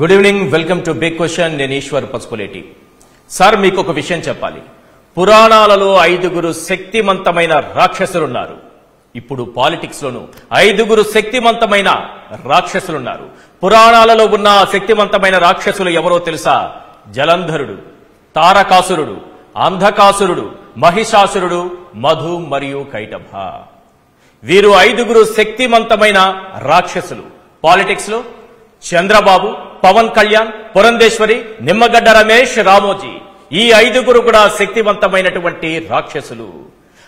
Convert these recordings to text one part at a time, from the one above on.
Good evening, welcome to big question. నేను Eshwar Pasupuleti. Sir, మీకు ఒక విషయం చెప్పాలి. పురాణాలలో 5 శక్తిమంతమైన రాక్షసులున్నారు. ఇప్పుడు పాలిటిక్స్ లోను 5 శక్తిమంతమైన రాక్షసులున్నారు. పురాణాలలో ఉన్న శక్తిమంతమైన రాక్షసులు ఎవరో తెలుసా? జలంధరుడు, తారకాసురుడు, అంధకాసురుడు, మహిషాసురుడు, మధు మరియు కైటభ. వీరు 5 శక్తిమంతమైన రాక్షసులు. పాలిటిక్స్ లో చంద్రబాబు, పవన్ కళ్యాణ్, పురంధేశ్వరి, నిమ్మగడ్డ రమేష్, రామోజీ, ఈ 5 కూడా శక్తివంతమైనటువంటి రాక్షసులు.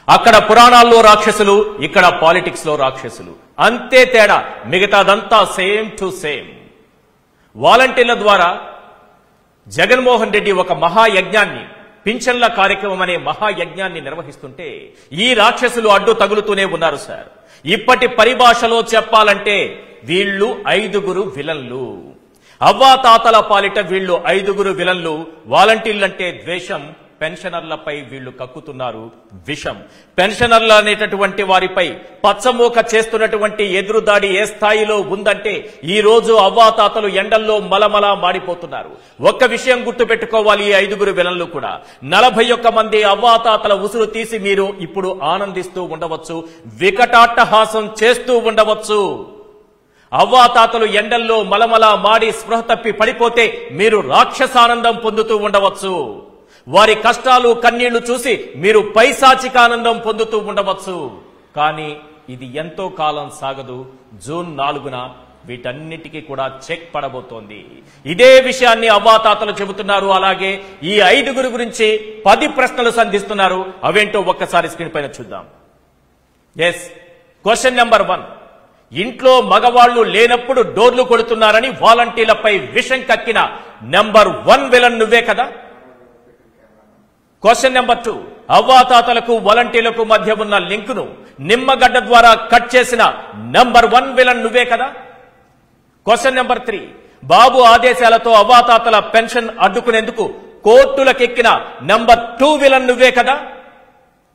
అక్కడ పురాణాల్లో రాక్షసులు, ఇక్కడ పాలిటిక్స్ లో రాక్షసులు. అంతే తేడా, మిగతాదంతా సేమ్ టు సేమ్. వాలంటీర్ల ద్వారా జగన్మోహన్ రెడ్డి ఒక మహాయజ్ఞాన్ని, పింఛన్ల కార్యక్రమం అనే మహాయజ్ఞాన్ని నిర్వహిస్తుంటే ఈ రాక్షసులు అడ్డు తగులుతూనే ఉన్నారు సార్. ఇప్పటి పరిభాషలో చెప్పాలంటే వీళ్ళు 5 విలన్లు. అవ్వాతాతల పాలిట వీళ్ళు 5 విలన్లు. వాలంటీర్లంటే ద్వేషం, పెన్షనర్లపై వీళ్ళు కక్కుతున్నారు విషం. పెన్షనర్ల అనేటటువంటి వారిపై పచ్చమూక చేస్తున్నటువంటి ఎదురుదాడి ఏ స్థాయిలో ఉందంటే ఈ రోజు అవ్వాతాతలు ఎండల్లో మలమలా మాడిపోతున్నారు. ఒక్క విషయం గుర్తు పెట్టుకోవాలి, ఈ 5 విలన్లు కూడా 41 మంది అవ్వాతాతల ఉసురు తీసి మీరు ఇప్పుడు ఆనందిస్తూ ఉండవచ్చు, వికటాట్టహాసం చేస్తూ ఉండవచ్చు. అవ్వాతాతలు ఎండల్లో మలమలా మాడి స్పృహ తప్పి పడిపోతే మీరు రాక్షసానందం పొందుతూ ఉండవచ్చు. వారి కష్టాలు కన్నీళ్లు చూసి మీరు పైశాచిక ఆనందం పొందుతూ ఉండవచ్చు. కానీ ఇది ఎంతో కాలం సాగదు. జూన్ 4న వీటన్నిటికీ కూడా చెక్ పడబోతోంది. ఇదే విషయాన్ని అవ్వాతాతలు చెబుతున్నారు. అలాగే ఈ 5 గురించి 10 ప్రశ్నలు సంధిస్తున్నారు. అవేంటో ఒక్కసారి స్క్రీన్ పైన చూద్దాం. Yes, question number 1. ఇంట్లో మగవాళ్లు లేనప్పుడు డోర్లు కొడుతున్నారని వాలంటీర్లపై విషం కక్కిన నెంబర్ 1 విలన్ నువ్వే కదా? Question number 2. అవ్వాతాతలకు వాలంటీర్లకు మధ్య ఉన్న లింకును నిమ్మగడ్డ ద్వారా కట్ చేసిన నెంబర్ 1 విలన్ నువ్వే కదా? Question number 3. బాబు ఆదేశాలతో అవ్వాతాతల పెన్షన్ అడ్డుకునేందుకు కోర్టులకెక్కిన నెంబర్ 2 విలన్ నువ్వే కదా?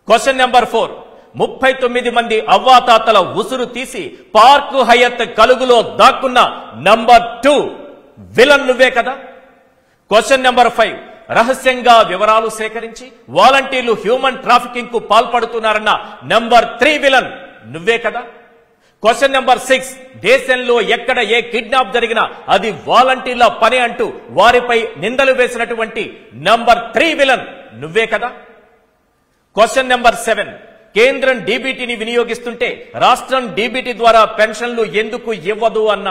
Question number 4. 39 మంది అవ్వాతాతల ఉసురు తీసి పార్కు హయత్ కలుగులో దాక్కున్న నంబర్ 2 విలన్ నువ్వే కదా? Question number 5. రహస్యంగా వివరాలు సేకరించి వాలంటీర్లు హ్యూమన్ ట్రాఫికింగ్ కు పాల్పడుతున్నారన్న నంబర్ 3 విలన్ నువ్వే కదా? Question number 6. దేశంలో ఎక్కడ ఏ కిడ్నాప్ జరిగినా అది వాలంటీర్ల పని అంటూ వారిపై నిందలు వేసినటువంటి నంబర్ 3 విలన్ నువ్వే కదా? Question number 7. కేంద్రం డీబీటీని వినియోగిస్తుంటే రాష్ట్రం డీబీటీ ద్వారా పెన్షన్లు ఎందుకు ఇవ్వదు అన్న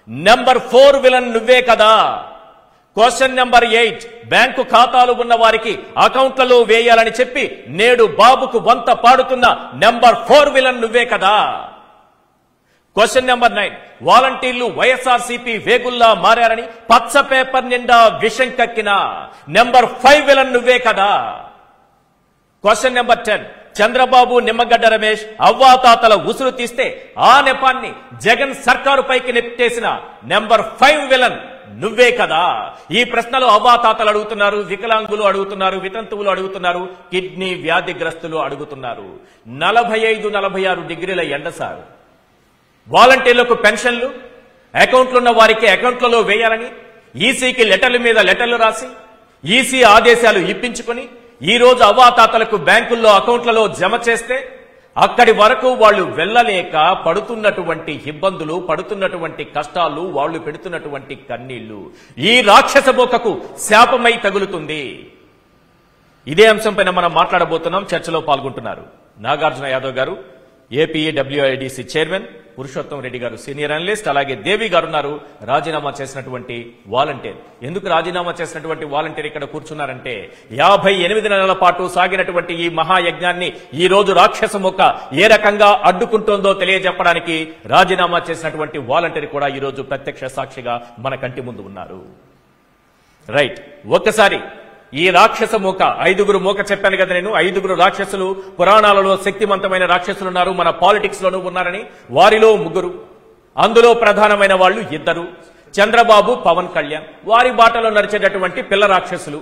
నెంబర్ 4 విలన్ నువ్వే కదా? Question number 8. బ్యాంకు ఖాతాలు ఉన్న వారికి అకౌంట్లలో వేయాలని చెప్పి నేడు బాబుకు వంత పాడుతున్న నెంబర్ 4 విలన్ నువ్వే కదా? Question number 9. వాలంటీర్లు వైఎస్ఆర్సీపీ వేగుల్లా మారారని పచ్చ పేపర్ నిండా విషం కక్కిన నెంబర్ 5 విలన్ నువ్వే కదా? Question number 10. చంద్రబాబు, నిమ్మగడ్డ రమేష్ అవ్వాతాతల ఉసురు తీస్తే ఆ నెపాన్ని జగన్ సర్కారు పైకి నెట్టేసిన నెంబర్ 5 విలన్ నువ్వే కదా? ఈ ప్రశ్నలు అవ్వాతాతలు అడుగుతున్నారు, వికలాంగులు అడుగుతున్నారు, వితంతువులు అడుగుతున్నారు, కిడ్నీ వ్యాధిగ్రస్తులు అడుగుతున్నారు. 45-46 డిగ్రీల ఎండ సార్. వాలంటీర్లకు పెన్షన్లు అకౌంట్లున్న వారికి అకౌంట్లలో వేయాలని ఈసీకి లెటర్ల మీద లెటర్లు రాసి ఈసీ ఆదేశాలు ఇప్పించుకొని ఈ రోజు అవ్వాతాతలకు బ్యాంకుల్లో అకౌంట్లలో జమ చేస్తే అక్కడి వరకు వాళ్ళు వెళ్లలేక పడుతున్నటువంటి ఇబ్బందులు, పడుతున్నటువంటి కష్టాలు, వాళ్ళు పెడుతున్నటువంటి కన్నీళ్లు ఈ రాక్షస బోకకు శాపమై తగులుతుంది. ఇదే అంశంపైన మనం మాట్లాడబోతున్నాం. చర్చలో పాల్గొంటున్నారు నాగార్జున యాదవ్ గారు, ఏపీఏడబ్ల్యూఐడిసి చైర్మన్, పురుషోత్తం రెడ్డి గారు సీనియర్ అనలిస్ట్, అలాగే దేవి గారు ఉన్నారు, రాజీనామా చేసినటువంటి వాలంటీర్. ఎందుకు రాజీనామా చేసినటువంటి వాలంటీర్ ఇక్కడ కూర్చున్నారంటే 58 నెలల పాటు సాగినటువంటి ఈ మహాయజ్ఞాన్ని ఈ రోజు రాక్షసముఖ ఏ రకంగా అడ్డుకుంటోందో తెలియజెప్పడానికి రాజీనామా చేసినటువంటి వాలంటీర్ కూడా ఈ రోజు ప్రత్యక్ష సాక్షిగా మన కంటి ముందు ఉన్నారు. రైట్, ఒక్కసారి ఈ రాక్షస మూక 5 మూక చెప్పాను కదా నేను. 5 రాక్షసులు, పురాణాలలో శక్తివంతమైన రాక్షసులు ఉన్నారు, మన పాలిటిక్స్ లోనూ ఉన్నారని. వారిలో 3, అందులో ప్రధానమైన వాళ్ళు 2, చంద్రబాబు, పవన్ కళ్యాణ్. వారి బాటలో నడిచేటటువంటి పిల్ల రాక్షసులు.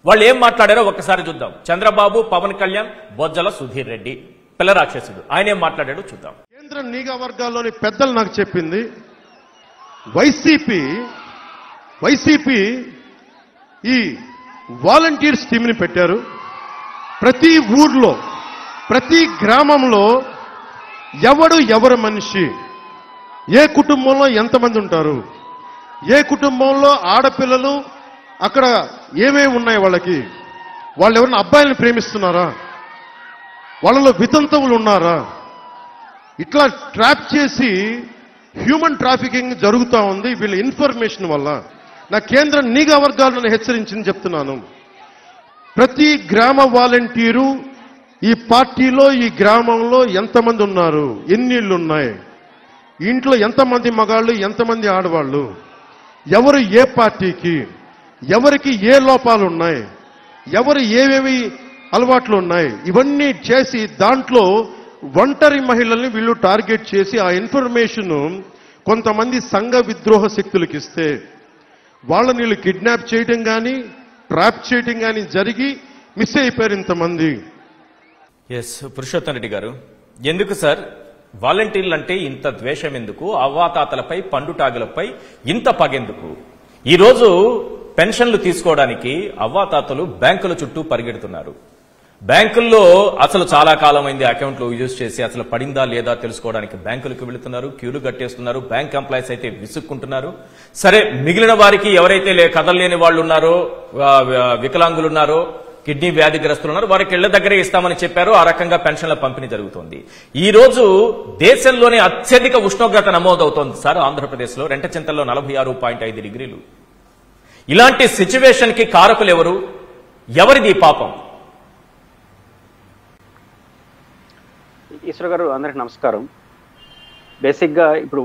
వాళ్ళు ఏం మాట్లాడారో ఒక్కసారి చూద్దాం. చంద్రబాబు, పవన్ కళ్యాణ్, బొజ్జల సుధీర్ రెడ్డి పిల్ల రాక్షసుడు. ఆయన ఏం మాట్లాడాడో చూద్దాం. కేంద్ర నిఘా వర్గాల్లోని పెద్దలు నాకు చెప్పింది, వైసీపీ వైసీపీ ఈ వాలంటీర్స్ టీంని పెట్టారు. ప్రతి ఊర్లో ప్రతి గ్రామంలో ఎవరు మనిషి, ఏ కుటుంబంలో ఎంతమంది ఉంటారు, ఏ కుటుంబంలో ఆడపిల్లలు అక్కడ ఏమేమి ఉన్నాయి, వాళ్ళు ఎవరైనా అబ్బాయిలను ప్రేమిస్తున్నారా, వాళ్ళలో వితంతువులు ఉన్నారా, ఇట్లా ట్రాప్ చేసి హ్యూమన్ ట్రాఫికింగ్ జరుగుతూ ఉంది వీళ్ళ ఇన్ఫర్మేషన్ వల్ల. నా కేంద్ర నిఘా వర్గాలను హెచ్చరించింది చెప్తున్నాను. ప్రతి గ్రామ వాలంటీరు ఈ పార్టీలో ఈ గ్రామంలో ఎంతమంది ఉన్నారు, ఎన్ని ఇళ్ళు ఉన్నాయి, ఇంట్లో ఎంతమంది మగాళ్ళు ఎంతమంది ఆడవాళ్ళు, ఎవరు ఏ పార్టీకి, ఎవరికి ఏ లోపాలు ఉన్నాయి, ఎవరు ఏమేమి అలవాట్లు ఉన్నాయి, ఇవన్నీ చేసి దాంట్లో ఒంటరి మహిళల్ని వీళ్ళు టార్గెట్ చేసి ఆ ఇన్ఫర్మేషన్ కొంతమంది సంఘ విద్రోహ శక్తులకు ఇస్తే వాళ్ళని వీళ్ళు కిడ్నాప్ చేయడం కానీ ట్రాప్ చేయడం కానీ జరిగి మిస్ అయిపోయారు ఇంతమంది. ఎస్ పురుషోత్తం రెడ్డి గారు, ఎందుకు సార్ వాలంటీర్లు అంటే ఇంత ద్వేషం ఎందుకు, అవ్వాతాతలపై పండుటాగులపై ఇంత పగెందుకు? ఈరోజు పెన్షన్లు తీసుకోవడానికి అవ్వాతాతలు బ్యాంకుల చుట్టూ పరిగెడుతున్నారు. బ్యాంకుల్లో అసలు చాలా కాలం అయింది అకౌంట్లు యూజ్ చేసి అసలు పడిందా లేదా తెలుసుకోవడానికి బ్యాంకులకు వెళుతున్నారు, క్యూలు కట్టేస్తున్నారు. బ్యాంక్ ఎంప్లాయీస్ అయితే విసుక్కుంటున్నారు. సరే, మిగిలిన వారికి ఎవరైతే కదలలేని వాళ్ళు ఉన్నారో, వికలాంగులు ఉన్నారో, కిడ్నీ వ్యాధిగ్రస్తులు ఉన్నారు, వారికి ఇళ్ల దగ్గరే ఇస్తామని చెప్పారు. ఆ రకంగా పెన్షన్ల పంపిణీ జరుగుతోంది. ఈ రోజు దేశంలోనే అత్యధిక ఉష్ణోగ్రత నమోదవుతోంది సార్ ఆంధ్రప్రదేశ్లో. రెంటచింతల్లో 46.5 డిగ్రీలు. ఇలాంటి సిచ్యువేషన్ కి కారకులు ఎవరు? ఎవరిది పాపం? ఈశ్వర్ గారు, అందరికి నమస్కారం. బేసిక్ గా ఇప్పుడు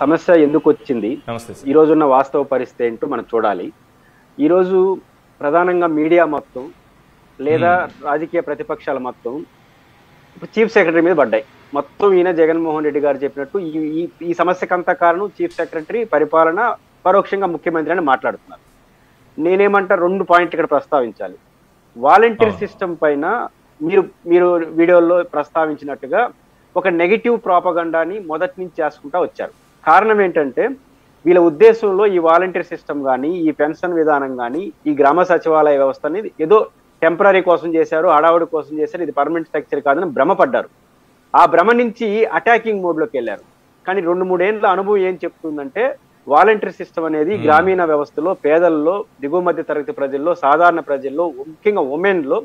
సమస్య ఎందుకు వచ్చింది, ఈ రోజున్న వాస్తవ పరిస్థితి ఏంటో మనం చూడాలి. ఈరోజు ప్రధానంగా మీడియా మొత్తం లేదా రాజకీయ ప్రతిపక్షాల మొత్తం ఇప్పుడు చీఫ్ సెక్రటరీ మీద పడ్డాయి. మొత్తం ఈయన జగన్మోహన్ రెడ్డి గారు చెప్పినట్టు ఈ సమస్యకంతా కారణం చీఫ్ సెక్రటరీ, పరిపాలన, పరోక్షంగా ముఖ్యమంత్రి అని మాట్లాడుతున్నారు. నేనేమంటా 2 పాయింట్లు ఇక్కడ ప్రస్తావించాలి. వాలంటీర్ సిస్టమ్ పైన మీరు వీడియోలో ప్రస్తావించినట్టుగా ఒక నెగిటివ్ ప్రాపగండాని మొదటి నుంచి చేసుకుంటా వచ్చారు. కారణం ఏంటంటే వీళ్ళ ఉద్దేశంలో ఈ వాలంటీర్ సిస్టమ్ కానీ, ఈ పెన్షన్ విధానం కానీ, ఈ గ్రామ సచివాలయ వ్యవస్థ అనేది ఏదో టెంపరీ కోసం చేశారు, హడావుడి కోసం చేశారు, ఇది పర్మనెంట్ స్ట్రక్చర్ కాదని భ్రమపడ్డారు. ఆ భ్రమ నుంచి అటాకింగ్ మోడ్లోకి వెళ్ళారు. కానీ 2-3 ఏళ్ళ అనుభవం ఏం చెప్తుందంటే వాలంటీర్ సిస్టమ్ అనేది గ్రామీణ వ్యవస్థలో, పేదల్లో, దిగువ మధ్య తరగతి ప్రజల్లో, సాధారణ ప్రజల్లో, ముఖ్యంగా ఉమెన్లో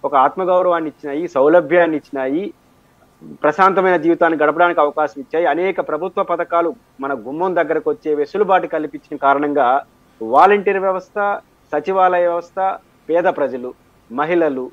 ఒక ఆత్మగౌరవాన్ని ఇచ్చినాయి, సౌలభ్యాన్ని ఇచ్చినాయి, ప్రశాంతమైన జీవితాన్ని గడపడానికి అవకాశం ఇచ్చాయి. అనేక ప్రభుత్వ పథకాలు మన గుమ్మం దగ్గరకు వచ్చే వెసులుబాటు కల్పించిన కారణంగా వాలంటీర్ వ్యవస్థ, సచివాలయ వ్యవస్థ, పేద ప్రజలు, మహిళలు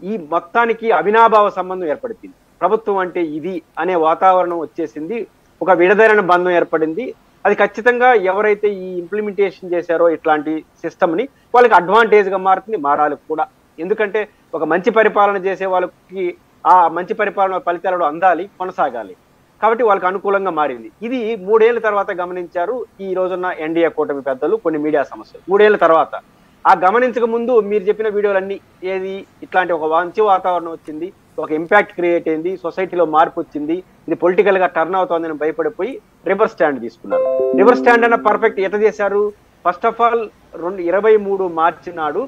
ఈ మొత్తానికి అవినాభావ సంబంధం ఏర్పడుతుంది. ప్రభుత్వం అంటే ఇది అనే వాతావరణం వచ్చేసింది. ఒక విడదైన బంధం ఏర్పడింది. అది ఖచ్చితంగా ఎవరైతే ఈ ఇంప్లిమెంటేషన్ చేశారో ఇట్లాంటి సిస్టమ్ని వాళ్ళకి అడ్వాంటేజ్గా మారాలి కూడా. ఎందుకంటే ఒక మంచి పరిపాలన చేసే వాళ్ళకి ఆ మంచి పరిపాలన ఫలితాలు అందాలి, కొనసాగాలి. కాబట్టి వాళ్ళకి అనుకూలంగా మారింది. ఇది 3 ఏళ్ల తర్వాత గమనించారు ఈ రోజున్న ఎన్డీఏ కూటమి పెద్దలు, కొన్ని మీడియా సమస్యలు. 3 ఏళ్ల తర్వాత ఆ గమనించక ముందు మీరు చెప్పిన వీడియోలన్నీ ఏది ఇట్లాంటి ఒక మంచి వాతావరణం వచ్చింది, ఒక ఇంపాక్ట్ క్రియేట్ అయింది, సొసైటీలో మార్పు వచ్చింది, ఇది పొలిటికల్ గా టర్న్ అవుతోందని భయపడిపోయి రివర్స్ స్టాండ్ తీసుకున్నారు. రివర్స్ స్టాండ్ అన్న పర్ఫెక్ట్ ఎట్లా చేశారు? ఫస్ట్ ఆఫ్ ఆల్ 23 మార్చి నాడు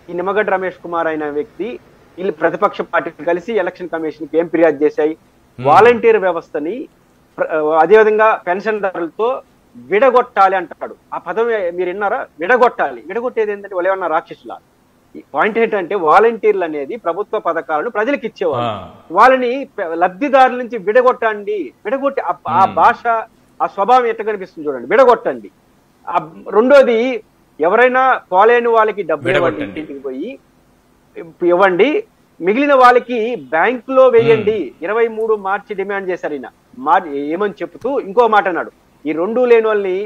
ఈ నిమ్మగడ్డ రమేష్ కుమార్ అయిన వ్యక్తి వీళ్ళు ప్రతిపక్ష పార్టీలు కలిసి ఎలక్షన్ కమిషన్ కి ఏం ఫిర్యాదు చేశాయి? వాలంటీర్ వ్యవస్థని అదేవిధంగా పెన్షన్దారులతో విడగొట్టాలి అంటాడు. ఆ పదం మీరు విన్నారా? విడగొట్టాలి. విడగొట్టేది ఏంటంటే వాళ్ళు ఏమన్నా రాక్షసులా? పాయింట్ ఏంటంటే వాలంటీర్లు అనేది ప్రభుత్వ పథకాలను ప్రజలకు ఇచ్చేవాళ్ళు. వాళ్ళని లబ్ధిదారుల నుంచి విడగొట్టండి. విడగొట్టి ఆ భాష, ఆ స్వభావం ఎట్లా కనిపిస్తుంది చూడండి. విడగొట్టండి. రెండోది, ఎవరైనా పోలేని వాళ్ళకి డబ్బు ఇవ్వండి, ఇంటికి పోయి ఇవ్వండి, మిగిలిన వాళ్ళకి బ్యాంకులో వేయండి. 23 మార్చి డిమాండ్ చేశారు ఈయన. ఏమని చెప్తూ ఇంకో మాట అన్నాడు, ఈ 2 లేని వాళ్ళని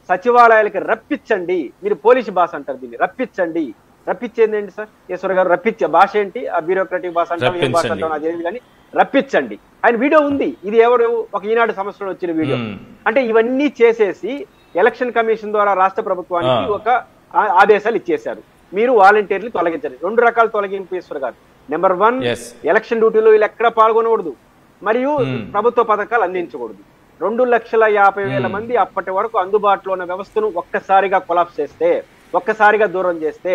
సచివాలయాలకి రప్పించండి. మీరు పోలీసు భాష అంటారు దీన్ని, రప్పించండి. రప్పించేది ఏంటి సార్ ఈశ్వర్ గారు? రప్పించే భాష ఏంటి? ఆ బ్యూరోక్రటిక్ భాష అంటాం, ఏం భాష అంటాం నాకు తెలియదు, కానీ రప్పించండి. ఆయన వీడియో ఉంది. ఇది ఎవరు? ఒక ఈనాడు సంవత్సరంలో వచ్చిన వీడియో. అంటే ఇవన్నీ చేసేసి ఎలక్షన్ కమిషన్ ద్వారా రాష్ట్ర ప్రభుత్వానికి ఒక ఆదేశాలు ఇచ్చేశారు, మీరు వాలంటీర్లు తొలగించండి. 2 రకాల తొలగింపు ఈశ్వర్ గారు. నెంబర్ 1, ఎలక్షన్ డ్యూటీలో వీళ్ళు ఎక్కడ పాల్గొనకూడదు, మరియు ప్రభుత్వ పథకాలు అందించకూడదు. 2,50,000 మంది అప్పటి వరకు అందుబాటులో ఉన్న వ్యవస్థను ఒక్కసారిగా కొలాప్స్ చేస్తే, ఒక్కసారిగా దూరం చేస్తే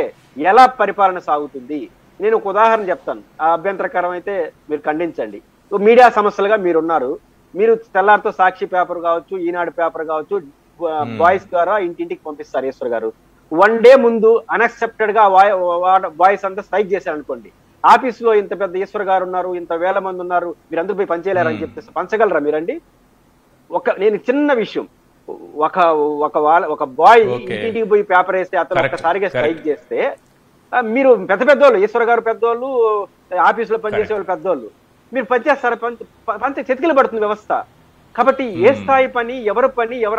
ఎలా పరిపాలన సాగుతుంది? నేను ఒక ఉదాహరణ చెప్తాను, ఆ అభ్యంతరకరం అయితే మీరు ఖండించండి. మీడియా సమస్యలుగా మీరున్నారు, మీరు తెల్లారితో సాక్షి పేపర్ కావచ్చు, ఈనాడు పేపర్ కావచ్చు, వాయిస్ ద్వారా ఇంటింటికి పంపిస్తారు ఈశ్వర్ గారు. 1 డే ముందు అన్ఎక్సెప్టెడ్ గా వాయిస్ అంతా స్ట్రైక్ చేశారు అనుకోండి, ఆఫీస్ లో ఇంత పెద్ద ఈశ్వర్ గారు ఉన్నారు, ఇంత వేల మంది ఉన్నారు, మీరందరూ పోయి పనిచేయలేరని చెప్తే పంచగలరా మీరండి? నేను చిన్న విషయం, ఒక బాయ్ ఇంటింటికి పోయి పేపర్ వేస్తే అతను ఒక్కసారిగా స్ట్రైక్ చేస్తే, మీరు పెద్ద పెద్దోళ్ళు, ఈశ్వర్ గారు పెద్దోళ్ళు, ఆఫీసులో పనిచేసే వాళ్ళు పెద్దోళ్ళు, మీరు పనిచేస్తారు, పంచ చెతికిలు పడుతుంది వ్యవస్థ. కాబట్టి ఏ స్థాయి పని, ఎవరు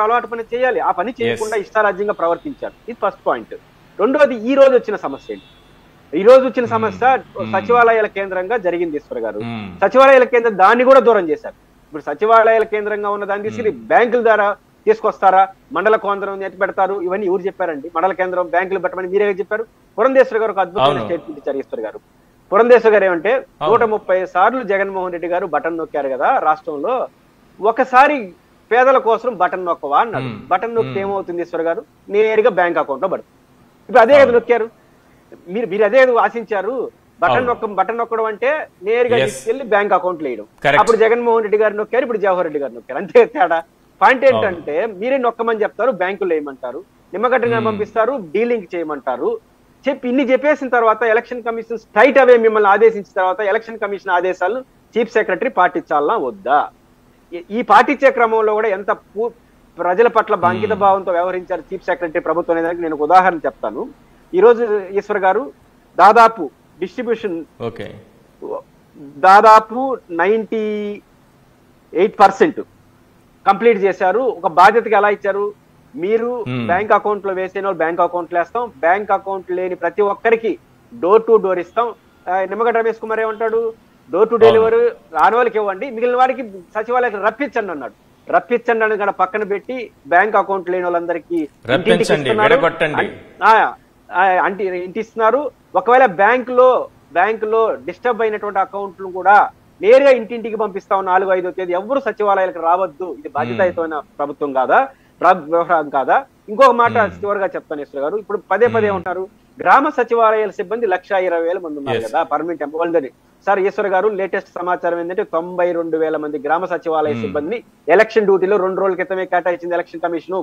అలవాటు పని చేయాలి, ఆ పని చేయకుండా ఇష్టారాజ్యంగా ప్రవర్తించారు. ఇది ఫస్ట్ పాయింట్. రెండోది, ఈ రోజు వచ్చిన సమస్య ఏంటి? ఈ రోజు వచ్చిన సమస్య సచివాలయాల కేంద్రంగా జరిగింది ఈశ్వర్ గారు. సచివాలయాల కేంద్రం దాన్ని కూడా దూరం చేశారు. ఇప్పుడు సచివాలయాల కేంద్రంగా ఉన్న దాన్ని తీసుకుని బ్యాంకుల ద్వారా తీసుకొస్తారా, మండల కేంద్రం ఎట్టి పెడతారు, ఇవన్నీ ఎవరు చెప్పారండి? మండల కేంద్రం బ్యాంకులు పెట్టమని మీరే చెప్పారు. పురంధేశ్వర్ గారు ఒక అద్భుతమైన స్టేట్మెంట్ ఇచ్చారు ఈశ్వర్ గారు. పురంధేశ్వర్ గారు ఏమంటే, 130 సార్లు జగన్మోహన్ రెడ్డి గారు బటన్ నొక్కారు కదా రాష్ట్రంలో, ఒకసారి పేదల కోసం బటన్ నొక్కవా అన్నాడు. బటన్ నొక్కితే ఏమవుతుంది ఈశ్వర్ గారు? నేరుగా బ్యాంక్ అకౌంట్ లో పడుతుంది. ఇప్పుడు అదే కదా నొక్కారు, మీరు అదే ఆశించారు. బటన్ నొక్కడం అంటే నేరుగా తీసుకెళ్లి బ్యాంక్ అకౌంట్ లో వేయడం. అప్పుడు జగన్మోహన్ రెడ్డి గారు నొక్కారు, ఇప్పుడు జవహర్ రెడ్డి గారు నొక్కారు, అంతే తేడా. పాయింట్ ఏంటంటే, మీరే నొక్కమని చెప్తారు, బ్యాంకులు వేయమంటారు, నిమ్మగడ్డగా పంపిస్తారు, డీలింగ్ చేయమంటారు. ఇన్ని చెప్పేసిన తర్వాత ఎలక్షన్ కమిషన్ స్ట్రైట్ అవే మిమ్మల్ని ఆదేశించిన తర్వాత ఎలక్షన్ కమిషన్ ఆదేశాలను చీఫ్ సెక్రటరీ పాటించాలనా వద్దా? ఈ పాటించే క్రమంలో కూడా ఎంత ప్రజల పట్ల అంకిత భావంతో వ్యవహరించారు చీఫ్ సెక్రటరీ ప్రభుత్వం అనేది నేను ఒక ఉదాహరణ చెప్తాను. ఈ రోజు ఈశ్వర్ గారు దాదాపు డిస్ట్రిబ్యూషన్ దాదాపు 98% కంప్లీట్ చేశారు. ఒక బాధ్యతగా ఎలా ఇచ్చారు? మీరు బ్యాంక్ అకౌంట్ లో వేసిన వాళ్ళు బ్యాంక్ అకౌంట్ లో వేస్తాం, బ్యాంక్ అకౌంట్ లేని ప్రతి ఒక్కరికి డోర్ టు డోర్ ఇస్తాం. నిమ్మగడ్డ రమేష్ కుమార్ ఏమంటాడు? డోర్ టు డెలివరీ రాని వాళ్ళకి ఇవ్వండి, మిగిలిన వారికి సచివాలయానికి రప్పించండి అన్నాడు. రప్పించండి అని కూడా పక్కన పెట్టి బ్యాంక్ అకౌంట్ లేని వాళ్ళందరికీ ఇంటి ఇస్తున్నారు. ఒకవేళ బ్యాంక్ లో డిస్టర్బ్ అయినటువంటి అకౌంట్లు కూడా నేరుగా ఇంటింటికి పంపిస్తా ఉన్న 4-5వ తేదీ ఎవరు సచివాలయాలకు రావద్దు. ఇది బాధ్యతాయుతమైన ప్రభుత్వం కాదా, వ్యవహారం కాదా? ఇంకొక మాట చివరిగా చెప్తాను ఈశ్వర్ గారు, ఇప్పుడు పదే ఉంటారు గ్రామ సచివాలయాల సిబ్బంది 1,20,000 మంది ఉన్నారు కదా పర్మనెంట్ ఎంప్లాయీ. సార్ ఈశ్వర్ గారు, లేటెస్ట్ సమాచారం ఏంటంటే 92,000 మంది గ్రామ సచివాలయ సిబ్బందిని ఎలక్షన్ డ్యూటీలో 2 రోజుల క్రితమే కేటాయించింది ఎలక్షన్ కమిషన్.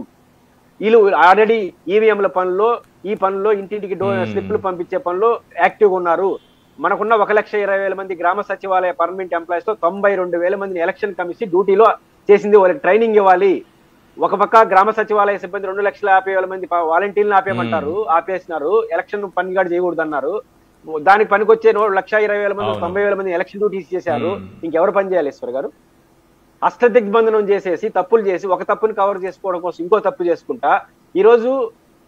వీళ్ళు ఆల్రెడీ ఈవీఎంల పనుల్లో, ఈ పనుల్లో, ఇంటింటికి స్లిప్లు పంపించే పనుల్లో యాక్టివ్గా ఉన్నారు. మనకున్న 1,20,000 మంది గ్రామ సచివాలయ పర్మనెంట్ ఎంప్లాయీస్ తో 92,000 మందిని ఎలక్షన్ కమిషన్ డ్యూటీలో చేసింది. వాళ్ళకి ట్రైనింగ్ ఇవ్వాలి. ఒక పక్క గ్రామ సచివాలయ సిబ్బంది 2,50,000 మంది వాలంటీర్లను ఆపేయమంటారు, ఆపేసినారు. ఎలక్షన్ పనిగాడు చేయకూడదు అన్నారు. దానికి పనికొచ్చే 1,20,000 మంది 90,000 మంది ఎలక్షన్ డ్యూటీస్ చేశారు. ఇంకెవరు పని చేయాలి ఈశ్వర్ గారు? అష్టదిగ్బంధనం చేసేసి తప్పులు చేసి ఒక తప్పుని కవర్ చేసుకోవడం కోసం ఇంకో తప్పు చేసుకుంటా ఈ రోజు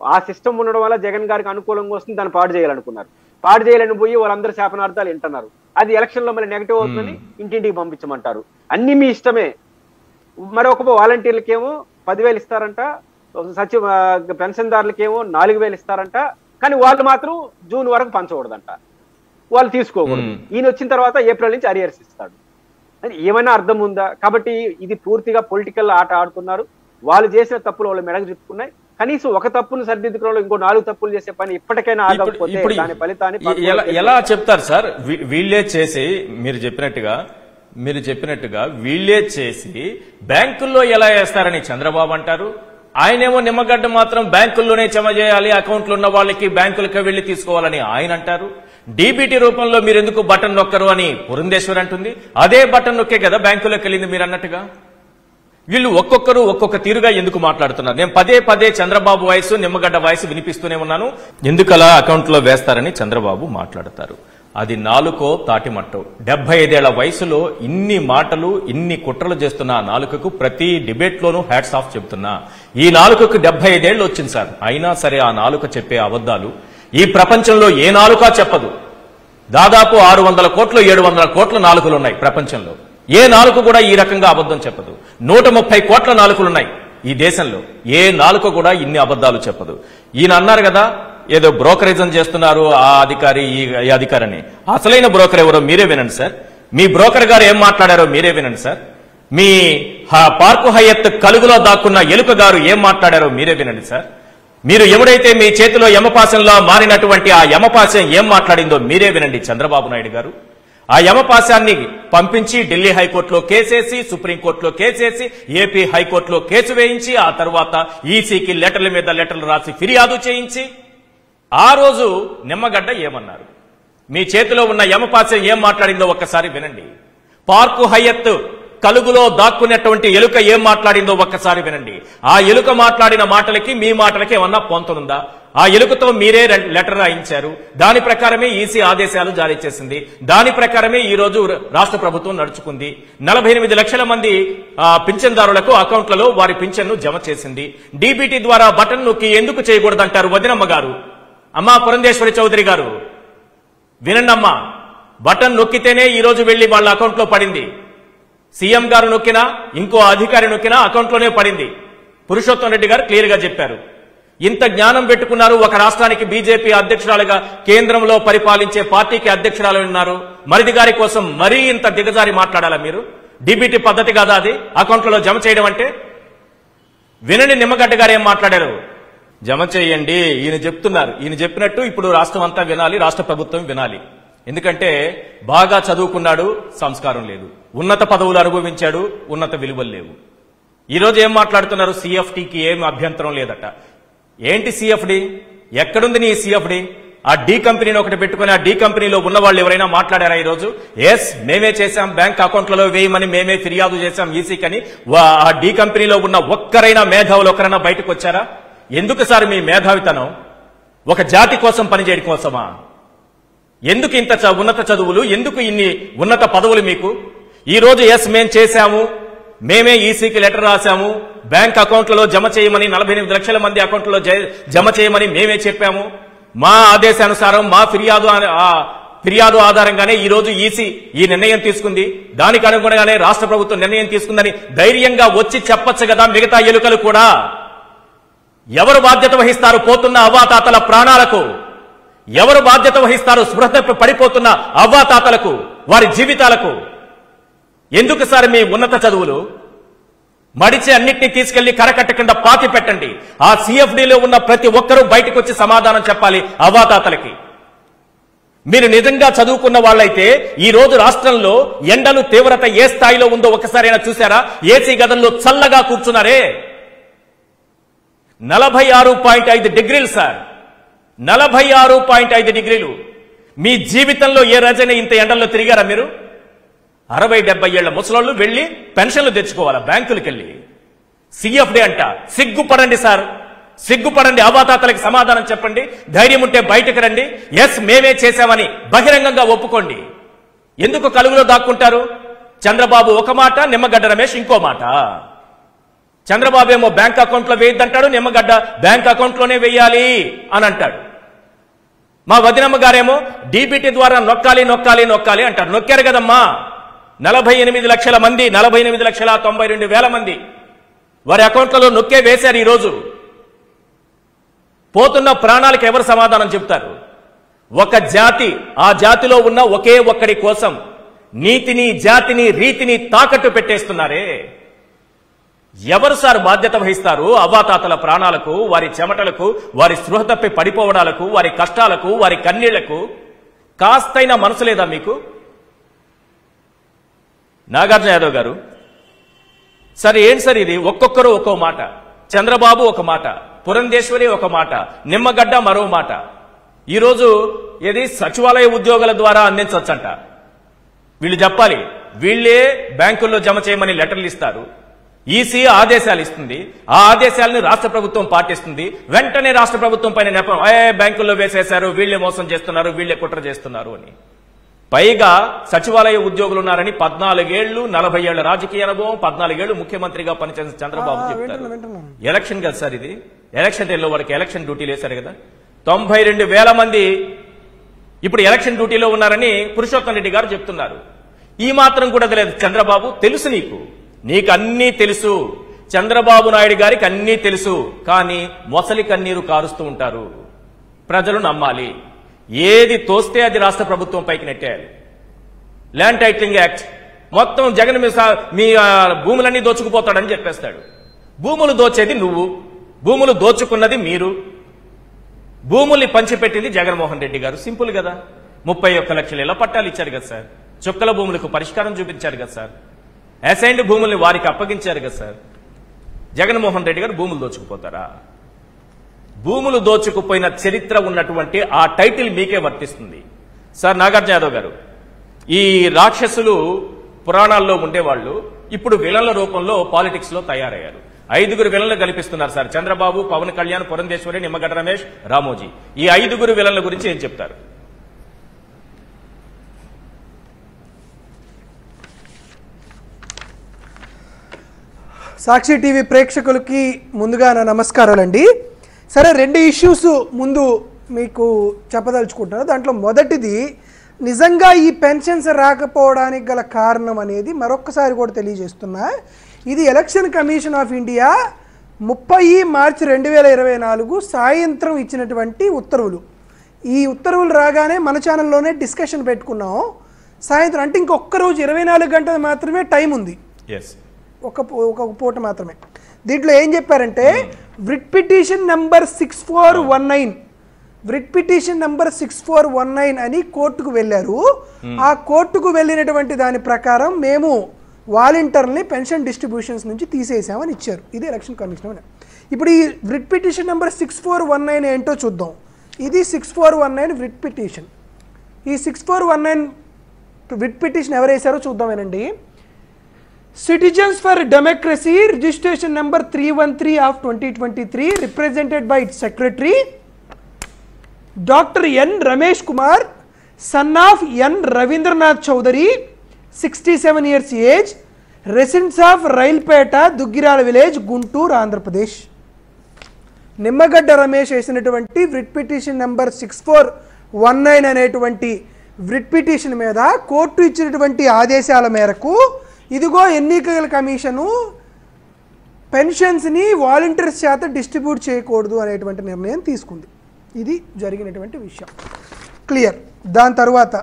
ఆ సిస్టమ్ ఉండడం వల్ల జగన్ గారికి అనుకూలంగా వస్తుంది, దాన్ని పాడు చేయాలనుకున్నారు. పాడు చేయాలని పోయి వాళ్ళందరూ శాపనార్థాలు వింటున్నారు. అది ఎలక్షన్ లో మళ్ళీ నెగిటివ్ అవుతుందని ఇంటింటికి పంపించమంటారు. అన్ని మీ ఇష్టమే. మరొక వాలంటీర్లకేమో 10,000 ఇస్తారంట, పెన్షన్దారులకేమో 4,000 ఇస్తారంట. కానీ వాళ్ళు మాత్రం జూన్ వరకు పంచకూడదంట, వాళ్ళు తీసుకోకూడదు. ఈయన వచ్చిన తర్వాత ఏప్రిల్ నుంచి అరియర్స్ ఇస్తాడు. అది ఏమైనా అర్థం ఉందా? కాబట్టి ఇది పూర్తిగా పొలిటికల్ ఆట ఆడుతున్నారు. వాళ్ళు చేసిన తప్పులు వాళ్ళు మెడకు చుట్టుకున్నాయి. కనీసం ఒక తప్పును సరిదిద్దుకోవడం, ఇంకో 4 తప్పులు చేసే పని ఇప్పటికైనా ఆగకపోతే దాని ఫలితాన్ని ఎలా చెప్తారు సార్? వీళ్ళే చేసి మీరు చెప్పినట్టుగా వీళ్ళే చేసి బ్యాంకుల్లో ఎలా వేస్తారని చంద్రబాబు అంటారు. ఆయనేమో నిమ్మగడ్డ మాత్రం బ్యాంకుల్లోనే జమ చేయాలి, అకౌంట్లు ఉన్న వాళ్ళకి బ్యాంకులకే వెళ్లి తీసుకోవాలని ఆయన అంటారు. డీబీటీ రూపంలో మీరు ఎందుకు బటన్ నొక్కరు అని పురంధేశ్వరి అంటుంది. అదే బటన్ నొక్కే కదా బ్యాంకులోకి వెళ్ళింది మీరు అన్నట్టుగా. వీళ్ళు ఒక్కొక్కరు ఒక్కొక్క తీరుగా ఎందుకు మాట్లాడుతున్నారు? నేను పదే చంద్రబాబు వాయిస్, నిమ్మగడ్డ వాయిస్ వినిపిస్తూనే ఉన్నాను. ఎందుకలా అకౌంట్ లో వేస్తారని చంద్రబాబు మాట్లాడతారు. అది నాలుకో తాటిమట్టో. 75 ఏళ్ల వయసులో ఇన్ని మాటలు, ఇన్ని కుట్రలు చేస్తున్న ఆ నాలుకకు ప్రతి డిబేట్ లోనూ హ్యాట్స్ ఆఫ్ చెబుతున్నా. ఈ నాలుకకు 75 ఏళ్లు వచ్చింది సార్. అయినా సరే ఆ నాలుక చెప్పే అబద్దాలు ఈ ప్రపంచంలో ఏ నాలుక చెప్పదు. దాదాపు 600 కోట్లు 700 కోట్ల నాలుకలున్నాయి ప్రపంచంలో. ఏ నాలుక కూడా ఈ రకంగా అబద్ధం చెప్పదు. 130 కోట్ల నాలుకలున్నాయి ఈ దేశంలో. ఏ నాలుక కూడా ఇన్ని అబద్దాలు చెప్పదు. ఈయన అన్నారు కదా, ఏదో బ్రోకరేజం చేస్తున్నారు ఆ అధికారి ఈ అధికారిని. అసలైన బ్రోకర్ ఎవరో మీరే వినండి సార్. మీ బ్రోకర్ గారు ఏం మాట్లాడారో మీరే వినండి సార్. మీ పార్కు హయత్ కలుగులో దాక్కున్న ఎలుక గారు ఏం మాట్లాడారో మీరే వినండి సార్. మీరు ఎవరైతే మీ చేతిలో యమపాశంలో మారినటువంటి ఆ యమపాశం ఏం మాట్లాడిందో మీరే వినండి చంద్రబాబు నాయుడు గారు. ఆ యమపాశాన్ని పంపించి ఢిల్లీ హైకోర్టులో కేసేసి, సుప్రీంకోర్టులో కేసేసి, ఏపీ హైకోర్టులో కేసు వేయించి, ఆ తర్వాత ఈసీకి లెటర్ల మీద లెటర్లు రాసి ఫిర్యాదు చేయించి, ఆ రోజు నిమ్మగడ్డ ఏమన్నారు, మీ చేతిలో ఉన్న యమపాశం ఏం మాట్లాడిందో ఒక్కసారి వినండి. పార్కు హయత్ కలుగులో దాక్కున్నటువంటి ఎలుక ఏం మాట్లాడిందో ఒక్కసారి వినండి. ఆ ఎలుక మాట్లాడిన మాటలకి మీ మాటలకి ఏమన్నా పొంతనుందా? ఆ ఎలుకతో మీరే లెటర్ రాయించారు. దాని ప్రకారమే ఈసీ ఆదేశాలు జారీ చేసింది. దాని ప్రకారమే ఈ రోజు రాష్ట్ర ప్రభుత్వం నడుచుకుంది. 48 లక్షల మంది పింఛన్దారులకు అకౌంట్లలో వారి పింఛన్ను జమ చేసింది. డీబీటీ ద్వారా బటన్ నొక్కి ఎందుకు చేయకూడదంటారు వదినమ్మ గారు? అమ్మా పురంధేశ్వరి చౌదరి గారు వినండమ్మా, బటన్ నొక్కితేనే ఈ రోజు వెళ్లి వాళ్ళ అకౌంట్ లో పడింది. సీఎం గారు నొక్కినా, ఇంకో అధికారి నొక్కినా అకౌంట్లోనే పడింది. పురుషోత్తం రెడ్డి గారు క్లియర్ గా చెప్పారు. ఇంత జ్ఞానం పెట్టుకున్నారు. ఒక రాష్ట్రానికి బీజేపీ అధ్యక్షురాలుగా, కేంద్రంలో పరిపాలించే పార్టీకి అధ్యక్షురాలు ఉన్నారు. మరిది గారి కోసం మరీ ఇంత దిగజారి మాట్లాడాలా మీరు? డీబీటీ పద్ధతి కాదా అది అకౌంట్లలో జమ చేయడం అంటే? వినండి నిమ్మగడ్డ గారు ఏం మాట్లాడారు. జమ చేయండి ఈయన చెప్తున్నారు. ఈయన చెప్పినట్టు ఇప్పుడు రాష్ట్రం అంతా వినాలి, రాష్ట్ర ప్రభుత్వం వినాలి. ఎందుకంటే బాగా చదువుకున్నాడు, సంస్కారం లేదు. ఉన్నత పదవులు అనుభవించాడు, ఉన్నత విలువలు లేవు. ఈరోజు ఏం మాట్లాడుతున్నారు? సిఎఫ్టీకి ఏం అభ్యంతరం లేదట. ఏంటి సిఎఫ్డి? ఎక్కడుంది నీ సిఎఫ్డి? ఆ డి కంపెనీని ఒకటి పెట్టుకుని ఆ డి కంపెనీలో ఉన్న వాళ్ళు ఎవరైనా మాట్లాడారా ఈరోజు? ఎస్ మేమే చేశాం, బ్యాంక్ అకౌంట్లలో వేయమని మేమే ఫిర్యాదు చేశాం ఈసీకని. ఆ డి కంపెనీలో ఉన్న ఒక్కరైనా మేధావులు ఒకరైనా బయటకు వచ్చారా? ఎందుకు సార్ మీ మేధావితనం? ఒక జాతి కోసం పనిచేయడం కోసమా? ఎందుకు ఇంత ఉన్నత చదువులు? ఎందుకు ఇన్ని ఉన్నత పదవులు మీకు? ఈ రోజు ఎస్ మేం చేశాము, మేమే ఈసీకి లెటర్ రాశాము, బ్యాంక్ అకౌంట్లలో జమ చేయమని 48 లక్షల మంది అకౌంట్లలో జమ చేయమని మేమే చెప్పాము. మా ఆదేశానుసారం మా ఫిర్యాదు ఆధారంగానే ఈ రోజు ఈసీ ఈ నిర్ణయం తీసుకుంది. దానికి అనుగుణంగానే రాష్ట్ర ప్రభుత్వం నిర్ణయం తీసుకుందని ధైర్యంగా వచ్చి చెప్పొచ్చు కదా మిగతా ఎలుకలు కూడా. ఎవరు బాధ్యత వహిస్తారు పోతున్న అవ్వాతాతల ప్రాణాలకు? ఎవరు బాధ్యత వహిస్తారు స్పృహ పడిపోతున్న అవ్వాతాతలకు, వారి జీవితాలకు? ఎందుకు సార్ మీ ఉన్నత చదువులు? మడిచి అన్నిటినీ తీసుకెళ్లి కరకట్టకుండా పాతి పెట్టండి. ఆ సిఎఫ్డీలో ఉన్న ప్రతి ఒక్కరూ బయటకు వచ్చి సమాధానం చెప్పాలి అవ్వాతాతలకి. మీరు నిజంగా చదువుకున్న వాళ్ళైతే ఈ రోజు రాష్ట్రంలో ఎండలు తీవ్రత ఏ స్థాయిలో ఉందో ఒక్కసారైనా చూసారా? ఏసీ గదుల్లో చల్లగా కూర్చున్నారే. 46.5 డిగ్రీలు సార్, 46.5 డిగ్రీలు. మీ జీవితంలో ఏ రోజైనా ఇంత ఎండల్లో తిరిగారా మీరు? 60-70 ఏళ్ల ముసలోళ్ళు వెళ్లి పెన్షన్లు తెచ్చుకోవాలా బ్యాంకులకు వెళ్లి? సిఎఫ్డి అంట. సిగ్గుపడండి సార్, సిగ్గుపడండి. అవ్వాతాతలకి సమాధానం చెప్పండి. ధైర్యం ఉంటే బయటకు రండి. ఎస్ మేమే చేశామని బహిరంగంగా ఒప్పుకోండి. ఎందుకు కలుగులో దాక్కుంటారు? చంద్రబాబు ఒక మాట, నిమ్మగడ్డ రమేష్ ఇంకో మాట. చంద్రబాబు ఏమో బ్యాంక్ అకౌంట్ లో వేయద్దంటాడు, నిమ్మగడ్డ బ్యాంక్ అకౌంట్ లోనే వేయాలి అని అంటాడు. మా వదినమ్మ గారేమో డీబీటీ ద్వారా నొక్కాలి నొక్కాలి నొక్కాలి అంటారు. నొక్కారు కదమ్మా. 48 లక్షల మంది, 48,92,000 మంది వారి అకౌంట్లలో నొక్కే వేశారు. ఈ రోజు పోతున్న ప్రాణాలకు ఎవరు సమాధానం చెప్తారు? ఒక జాతి, ఆ జాతిలో ఉన్న ఒకే ఒక్కడి కోసం నీతిని, జాతిని, రీతిని తాకట్టు పెట్టేస్తున్నారే. ఎవరు సార్ బాధ్యత వహిస్తారు అవ్వాతాతల ప్రాణాలకు, వారి చెమటలకు, వారి స్పృహ తప్పి పడిపోవడాలకు, వారి కష్టాలకు, వారి కన్నీళ్లకు? కాస్తైనా మనసు లేదా మీకు? నాగార్జున యాదవ్ గారు సరే ఏంటి సార్ ఇది? ఒక్కొక్కరు ఒక్కో మాట. చంద్రబాబు ఒక మాట, పురంధేశ్వరి ఒక మాట, నిమ్మగడ్డ మరో మాట. ఈరోజు ఏది సచివాలయ ఉద్యోగుల ద్వారా అందించవచ్చంట. వీళ్ళు చెప్పాలి, వీళ్లే బ్యాంకుల్లో జమ చేయమని లెటర్లు ఇస్తారు. ఈసీ ఆదేశాలు ఇస్తుంది. ఆ ఆదేశాలను రాష్ట్ర ప్రభుత్వం పాటిస్తుంది. వెంటనే రాష్ట్ర ప్రభుత్వం పైన నెపం, బ్యాంకుల్లో వేసేశారు, వీళ్లే మోసం చేస్తున్నారు, వీళ్లే కుట్ర చేస్తున్నారు అని. పైగా సచివాలయ ఉద్యోగులు ఉన్నారని 14 ఏళ్లు, 40 ఏళ్ల రాజకీయ అనుభవం, 14 ఏళ్లు ముఖ్యమంత్రిగా పనిచేసిన చంద్రబాబు చెప్తారు. ఎలక్షన్ కదా సార్ ఇది? ఎలక్షన్ టైంలో వాడికి ఎలక్షన్ డ్యూటీలు వేశారు కదా. 92,000 మంది ఇప్పుడు ఎలక్షన్ డ్యూటీలో ఉన్నారని పురుషోత్తం రెడ్డి గారు చెప్తున్నారు. ఈ మాత్రం కూడా తెలియదు చంద్రబాబు. తెలుసు నీకు అన్నీ తెలుసు. చంద్రబాబు నాయుడు గారికి అన్నీ తెలుసు. కానీ మొసలి కన్నీరు కారుస్తూ ఉంటారు. ప్రజలు నమ్మాలి. ఏది తోస్తే అది రాష్ట్ర ప్రభుత్వం పైకి నెట్టేయాలి. ల్యాండ్ టైటిలింగ్ యాక్ట్ మొత్తం జగన్ మీ భూములన్నీ దోచుకుపోతాడని చెప్పేస్తాడు. భూములు దోచేది నువ్వు, భూములు దోచుకున్నది మీరు, భూముల్ని పంచిపెట్టింది జగన్మోహన్ రెడ్డి గారు. సింపుల్ కదా. 31 లక్షల ఇళ్ల పట్టాలు ఇచ్చారు కదా సార్. చుక్కల భూములకు పరిష్కారం చూపించారు కదా సార్. అసైన్డ్ భూముల్ని వారికి అప్పగించారు కదా సార్. జగన్మోహన్ రెడ్డి గారు భూములు దోచుకుపోతారా? భూములు దోచుకుపోయిన చరిత్ర ఉన్నటువంటి ఆ టైటిల్ మీకే వర్తిస్తుంది సార్. నాగార్జున యాదవ్ గారు, ఈ రాక్షసులు పురాణాల్లో ఉండేవాళ్ళు ఇప్పుడు విలన్ల రూపంలో పాలిటిక్స్ లో తయారయ్యారు. 5 విలన్లు కల్పిస్తున్నారు సార్. చంద్రబాబు, పవన్ కళ్యాణ్, పురంధేశ్వరి, నిమ్మగడ్డ రమేష్, రామోజీ. ఈ 5 విలన్ల గురించి ఏం చెప్తారు? సాక్షి టీవీ ప్రేక్షకులకి ముందుగా నా నమస్కారాలండి. సరే, 2 ఇష్యూస్ ముందు మీకు చెప్పదలుచుకుంటున్నాను. దాంట్లో మొదటిది, నిజంగా ఈ పెన్షన్స్ రాకపోవడానికి గల కారణం అనేది మరొక్కసారి కూడా తెలియజేస్తున్నా. ఇది ఎలక్షన్ కమిషన్ ఆఫ్ ఇండియా 30 మార్చి 2024 సాయంత్రం ఇచ్చినటువంటి ఉత్తర్వులు. ఈ ఉత్తర్వులు రాగానే మన ఛానల్లోనే డిస్కషన్ పెట్టుకున్నాం. సాయంత్రం అంటే ఇంకొక రోజు 24 గంటలు మాత్రమే టైం ఉంది, ఒక పూట మాత్రమే. దీంట్లో ఏం చెప్పారంటే, writ petition number 6419 writ petition number 6419 అని కోర్టుకు వెళ్ళారు. ఆ కోర్టుకు వెళ్ళినటువంటి దాని ప్రకారం మేము వాలంటీర్ని పెన్షన్ డిస్ట్రిబ్యూషన్స్ నుంచి తీసేసామని ఇచ్చారు. ఇది ఎలక్షన్ కమిషన్. ఇప్పుడు ఈ వ్రిట్ పిటిషన్ నెంబర్ 6419 ఏంటో చూద్దాం. ఇది 6419 వ్రిట్ పిటిషన్. ఈ 6419 వ్రిట్ పిటిషన్ ఎవరు వేశారో చూద్దామేనండి. Citizens for Democracy, registration number 313 of 2023, represented by its secretary, Dr. N. Ramesh Kumar, son of N. Ravindranath Chaudhary, 67 years age, residents of Railpeta, Duggirala village, Guntur, Andhra Pradesh. Nimmagadda Ramesh వేసినటువంటి writ petition number 6419 అనేటువంటి writ petition మీద court ఇచ్చినటువంటి ఆదేశాల మేరకు ఇదిగో ఎన్నికల commission పెన్షన్స్ని volunteers చేత distribute చేయకూడదు అనేటువంటి నిర్ణయం తీసుకుంది. ఇది జరిగినటువంటి విషయం. క్లియర్. దాని తర్వాత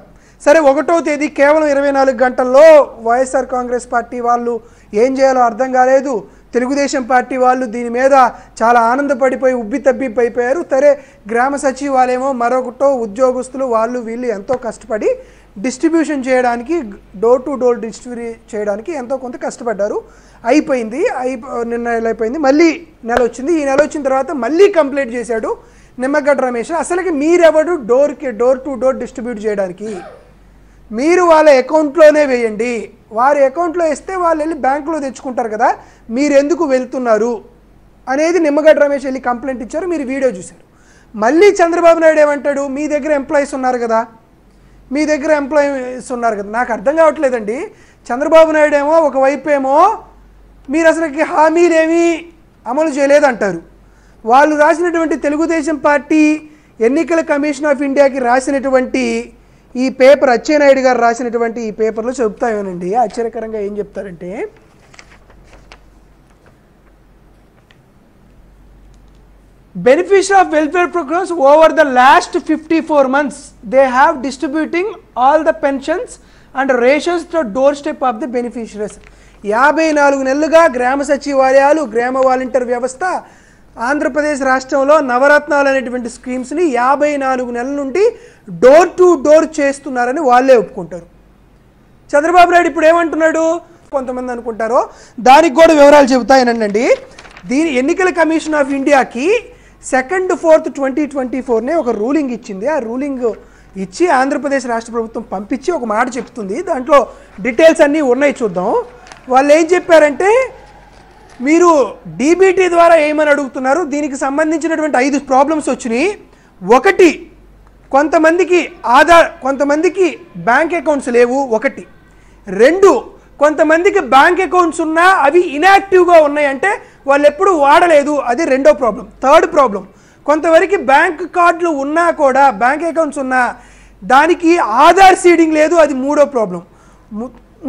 సరే, 1వ తేదీ కేవలం 24 గంటల్లో వైఎస్ఆర్ కాంగ్రెస్ పార్టీ వాళ్ళు ఏం చేయాలో అర్థం కాలేదు. తెలుగుదేశం పార్టీ వాళ్ళు దీని మీద చాలా ఆనందపడిపోయి ఉబ్బి తబ్బిపోయిపోయారు. సరే, గ్రామ సచివాలయమో మరొకటో ఉద్యోగస్తులు వాళ్ళు వీళ్ళు ఎంతో కష్టపడి డిస్ట్రిబ్యూషన్ చేయడానికి, డోర్ టు డోర్ డిస్ట్రిబ్యూట్ చేయడానికి ఎంతో కొంత కష్టపడ్డారు. అయిపోయింది. నిన్న అయిపోయింది. మళ్ళీ నెల వచ్చింది. ఈ నెల వచ్చిన తర్వాత మళ్ళీ కంప్లీట్ చేశాడు నిమ్మగడ్డ రమేష్. అసలుకి మీరెవడు డోర్ టు డోర్ డిస్ట్రిబ్యూట్ చేయడానికి? మీరు వాళ్ళ అకౌంట్లోనే వేయండి. వారి అకౌంట్లో వేస్తే వాళ్ళు వెళ్ళి బ్యాంకులో తెచ్చుకుంటారు కదా, మీరు ఎందుకు వెళ్తున్నారు అనేది నిమ్మగడ్డ రమేష్ వెళ్ళి కంప్లైంట్ ఇచ్చారు. మీరు వీడియో చూశారు. మళ్ళీ చంద్రబాబు నాయుడు ఏమంటాడు, మీ దగ్గర ఎంప్లాయీస్ ఉన్నారు కదా, నాకు అర్థం కావట్లేదండి. చంద్రబాబు నాయుడు ఏమో ఒకవైపు ఏమో మీరు అసలుకి హామీలేమీ అమలు చేయలేదంటారు. వాళ్ళు రాసినటువంటి తెలుగుదేశం పార్టీ ఎన్నికల కమిషన్ ఆఫ్ ఇండియాకి రాసినటువంటి ఈ పేపర్, అచ్చెన్నాయుడు గారు రాసినటువంటి ఈ పేపర్లో చెప్తామేనండి. ఆశ్చర్యకరంగా ఏం చెప్తారంటే, beneficiary of welfare programs over the last 54 months they have distributing all the pensions and ratios to doorstep of the beneficiaries. 54 నెలలుగా గ్రామ సచివాలయాలు, గ్రామ వాలంటీర్ వ్యవస్థ ఆంధ్రప్రదేశ్ రాష్ట్రంలో నవరత్నాలు అనేటువంటి స్కీమ్స్ని 54 నెలల నుండి డోర్ టు డోర్ చేస్తున్నారని వాళ్ళే ఒప్పుకుంటారు. చంద్రబాబు నాయుడు ఇప్పుడు ఏమంటున్నాడు, కొంతమంది అనుకుంటారో దానికి కూడా వివరాలు చెబుతాయనండి. దీని ఎన్నికల కమిషన్ ఆఫ్ ఇండియాకి 2 4 2024 ఒక రూలింగ్ ఇచ్చింది. ఆ రూలింగ్ ఇచ్చి ఆంధ్రప్రదేశ్ రాష్ట్ర ప్రభుత్వం పంపించి ఒక మాట చెప్తుంది. దాంట్లో డీటెయిల్స్ అన్నీ ఉన్నాయి, చూద్దాం. వాళ్ళు ఏం చెప్పారంటే, మీరు డీబీటీ ద్వారా ఏమని అడుగుతున్నారు, దీనికి సంబంధించినటువంటి 5 ప్రాబ్లమ్స్ వచ్చినాయి. 1, కొంతమందికి బ్యాంక్ అకౌంట్స్ లేవు. 1, 2, కొంతమందికి బ్యాంక్ అకౌంట్స్ ఉన్నా అవి ఇన్యాక్టివ్గా ఉన్నాయంటే వాళ్ళు ఎప్పుడు వాడలేదు, అది 2వ ప్రాబ్లం. 3rd ప్రాబ్లం, కొంతవరకు బ్యాంక్ కార్డులు ఉన్నా కూడా, బ్యాంక్ అకౌంట్స్ ఉన్నా దానికి ఆధార్ సీడింగ్ లేదు, అది 3వ ప్రాబ్లం.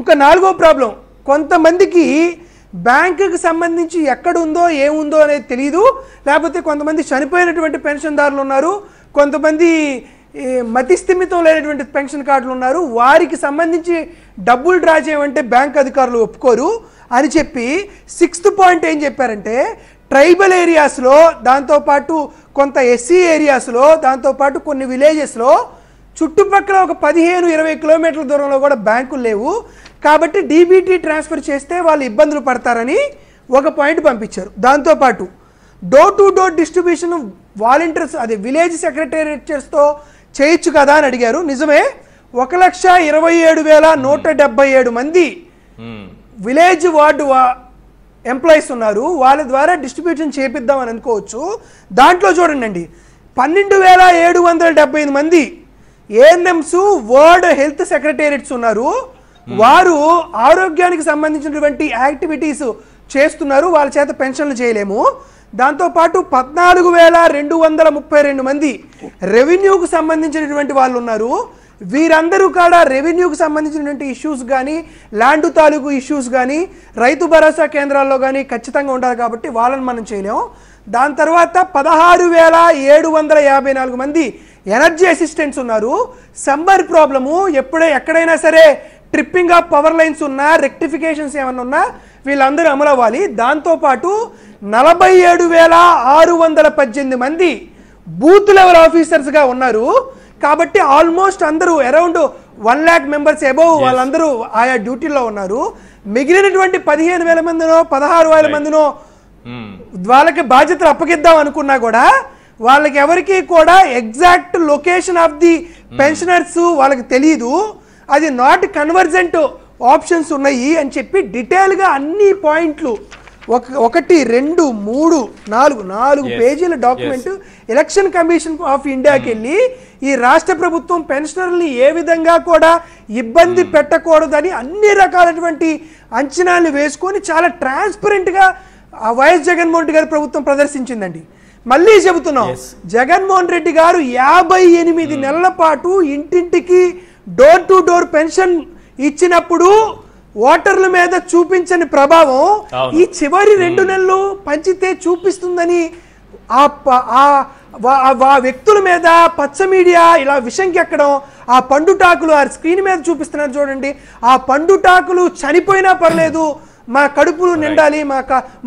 ఇంకా 4వ ప్రాబ్లం, కొంతమందికి బ్యాంకుకి సంబంధించి ఎక్కడుందో ఏముందో అనేది తెలియదు, లేకపోతే కొంతమంది చనిపోయినటువంటి పెన్షన్దారులు ఉన్నారు, కొంతమంది మతిస్థిమితం లేనటువంటి పెన్షన్ కార్డులు ఉన్నారు, వారికి సంబంధించి డబ్బులు డ్రా చేయమంటే బ్యాంక్ అధికారులు ఒప్పుకోరు అని చెప్పి 6th పాయింట్ ఏం చెప్పారంటే ట్రైబల్ ఏరియాస్లో, దాంతోపాటు కొంత ఎస్సీ ఏరియాస్లో, దాంతోపాటు కొన్ని విలేజెస్లో చుట్టుపక్కల ఒక 15-20 కిలోమీటర్ల దూరంలో కూడా బ్యాంకులు లేవు కాబట్టి డీబీటీ ట్రాన్స్ఫర్ చేస్తే వాళ్ళు ఇబ్బందులు పడతారని ఒక పాయింట్ పంపించారు. దాంతోపాటు door to door distribution volunteers అదే విలేజ్ సెక్రటేరియట్స్తో చేయొచ్చు కదా అని అడిగారు. నిజమే, 1,27,177 మంది విలేజ్ వార్డు ఎంప్లాయీస్ ఉన్నారు, వాళ్ళ ద్వారా డిస్ట్రిబ్యూషన్ చేపిద్దామని అనుకోవచ్చు. దాంట్లో చూడండి 12,775 మంది ఏఎన్ఎంస్ వర్డ్ హెల్త్ సెక్రటేరియట్స్ ఉన్నారు, వారు ఆరోగ్యానికి సంబంధించినటువంటి యాక్టివిటీస్ చేస్తున్నారు, వాళ్ళ చేత పెన్షన్లు చేయలేము. దాంతోపాటు 14,232 మంది రెవెన్యూకు సంబంధించినటువంటి వాళ్ళు ఉన్నారు, వీరందరూ కూడా రెవెన్యూకు సంబంధించినటువంటి ఇష్యూస్ కానీ ల్యాండ్ తాలూకు ఇష్యూస్ కానీ రైతు భరోసా కేంద్రాల్లో కానీ ఖచ్చితంగా ఉండాలి కాబట్టి వాళ్ళని మనం చేయలేము. దాని తర్వాత 16,754 మంది ఎనర్జీ అసిస్టెంట్స్ ఉన్నారు, సమ్మర్ ప్రాబ్లము ఎక్కడైనా సరే ట్రిప్పింగ్ ఆఫ్ పవర్ లైన్స్ ఉన్నా రెక్టిఫికేషన్స్ ఏమన్నా ఉన్నా వీళ్ళందరూ అమలు అవ్వాలి. దాంతోపాటు 47,618 మంది బూత్ లెవెల్ ఆఫీసర్స్గా ఉన్నారు కాబట్టి ఆల్మోస్ట్ అందరూ అరౌండ్ 1 lakh మెంబర్స్ అబోవ్ వాళ్ళందరూ ఆయా డ్యూటీలో ఉన్నారు. మిగిలినటువంటి 15,000 మందినో 16,000 మందినో వాళ్ళకి బాధ్యతలు అప్పగిద్దాం అనుకున్నా కూడా వాళ్ళకి ఎవరికి కూడా exact location of the pensioners వాళ్ళకి తెలియదు, అది నాట్ కన్వర్జెంట్ ఆప్షన్స్ ఉన్నాయి అని చెప్పి డీటెయిల్గా అన్ని పాయింట్లు 1, 2, 3, 4 పేజీల డాక్యుమెంట్ ఎలక్షన్ కమిషన్ ఆఫ్ ఇండియాకి వెళ్ళి ఈ రాష్ట్ర ప్రభుత్వం పెన్షనర్ని ఏ విధంగా కూడా ఇబ్బంది పెట్టకూడదని అన్ని రకాలైనటువంటి అంచనాలు వేసుకొని చాలా ట్రాన్స్పరెంట్గా వైఎస్ జగన్మోహన్ రెడ్డి గారి ప్రభుత్వం ప్రదర్శించిందండి. మళ్ళీ చెబుతున్నాం, జగన్మోహన్ రెడ్డి గారు 58 నెలల పాటు ఇంటింటికి డోర్ టు డోర్ పెన్షన్ ఇచ్చినప్పుడు ఓటర్ల మీద చూపించని ప్రభావం ఈ చివరి 2 నెలలు పంచితే చూపిస్తుందని ఆ వ్యక్తుల మీద పచ్చ మీడియా ఇలా విషంకి ఎక్కడం, ఆ పండుటాకులు ఆ స్క్రీన్ మీద చూపిస్తున్నారు చూడండి, ఆ పండుటాకులు చనిపోయినా పర్లేదు మా కడుపులు నిండాలి,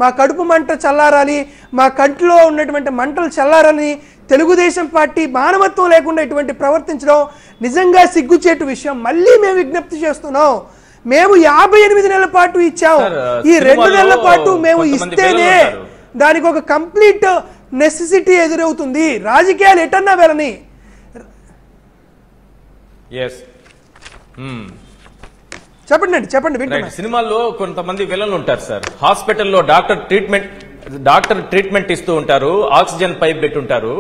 మా కడుపు మంట చల్లారాలి, మా కంటిలో ఉన్నటువంటి మంటలు చల్లారని తెలుగుదేశం పార్టీ మానవత్వం లేకుండా ఇటువంటి ప్రవర్తించడం నిజంగా సిగ్గుచేటు విషయం. మళ్ళీ మేము విజ్ఞప్తి చేస్తున్నాం, మేము 58 నెలల పాటు ఇచ్చాం, ఈ 2 నెలల పాటు మేము ఇస్తేనే దానికి ఒక కంప్లీట్ నెసెసిటీ ఎదురవుతుంది. రాజకీయాలు ఎటన్నా వెళ్ళని చెప్పండి. సినిమాల్లో కొంతమంది విలన్లు ఉంటారు సార్, హాస్పిటల్లో డాక్టర్ ట్రీట్మెంట్ ఇస్తూ ఉంటారు, ఆక్సిజన్ పైప్ పెట్టుంటారు,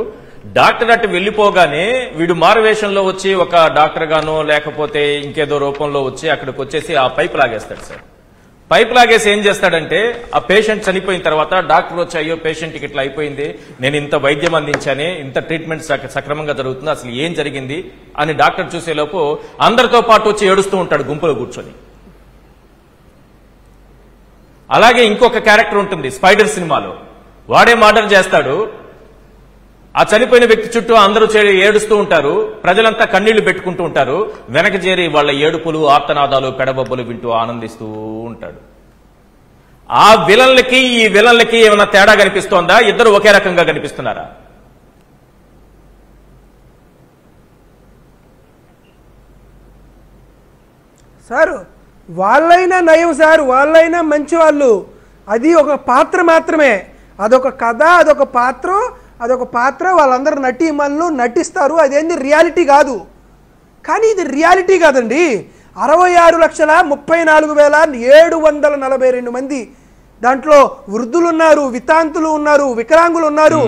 డాక్టర్ అటు వెళ్లిపోగానే వీడు మారువేషంలో వచ్చి ఒక డాక్టర్ గానో లేకపోతే ఇంకేదో రూపంలో వచ్చి అక్కడికి వచ్చేసి ఆ పైప్ లాగేస్తాడు సార్. పైప్ లాగేసి ఏం చేస్తాడంటే ఆ పేషెంట్ చనిపోయిన తర్వాత డాక్టర్ వచ్చి అయ్యో పేషెంట్కి ఇట్లా అయిపోయింది, నేను ఇంత వైద్యం అందించానే, ఇంత ట్రీట్మెంట్ సక్రమంగా జరుగుతుంది, అసలు ఏం జరిగింది అని డాక్టర్ చూసేలోపు అందరితో పాటు వచ్చి ఏడుస్తూ ఉంటాడు గుంపులో కూర్చొని. అలాగే ఇంకొక క్యారెక్టర్ ఉంటుంది స్పైడర్ సినిమాలో, వాడే మర్డర్ చేస్తాడు, ఆ చనిపోయిన వ్యక్తి చుట్టూ అందరూ ఏడుస్తూ ఉంటారు, ప్రజలంతా కన్నీళ్లు పెట్టుకుంటూ ఉంటారు, వెనక చేరి వాళ్ళ ఏడుపులు ఆర్తనాదాలు పెడబొబ్బలు వింటూ ఆనందిస్తూ ఉంటాడు. ఆ విలన్లకి ఈ విలన్లకి ఏమైనా తేడా కనిపిస్తోందా? ఇద్దరు ఒకే రకంగా కనిపిస్తున్నారా? సార్ వాళ్ళైనా నయం సార్, వాళ్ళైనా మంచి వాళ్ళు, అది ఒక పాత్ర మాత్రమే, అదొక కథ, అదొక పాత్ర వాళ్ళందరూ నటీమణులు నటిస్తారు, అదేంది రియాలిటీ కాదు. కానీ ఇది రియాలిటీ కాదండి. 66,34,742 మంది, దాంట్లో వృద్ధులు ఉన్నారు, వితాంతులు ఉన్నారు, వికలాంగులు ఉన్నారు,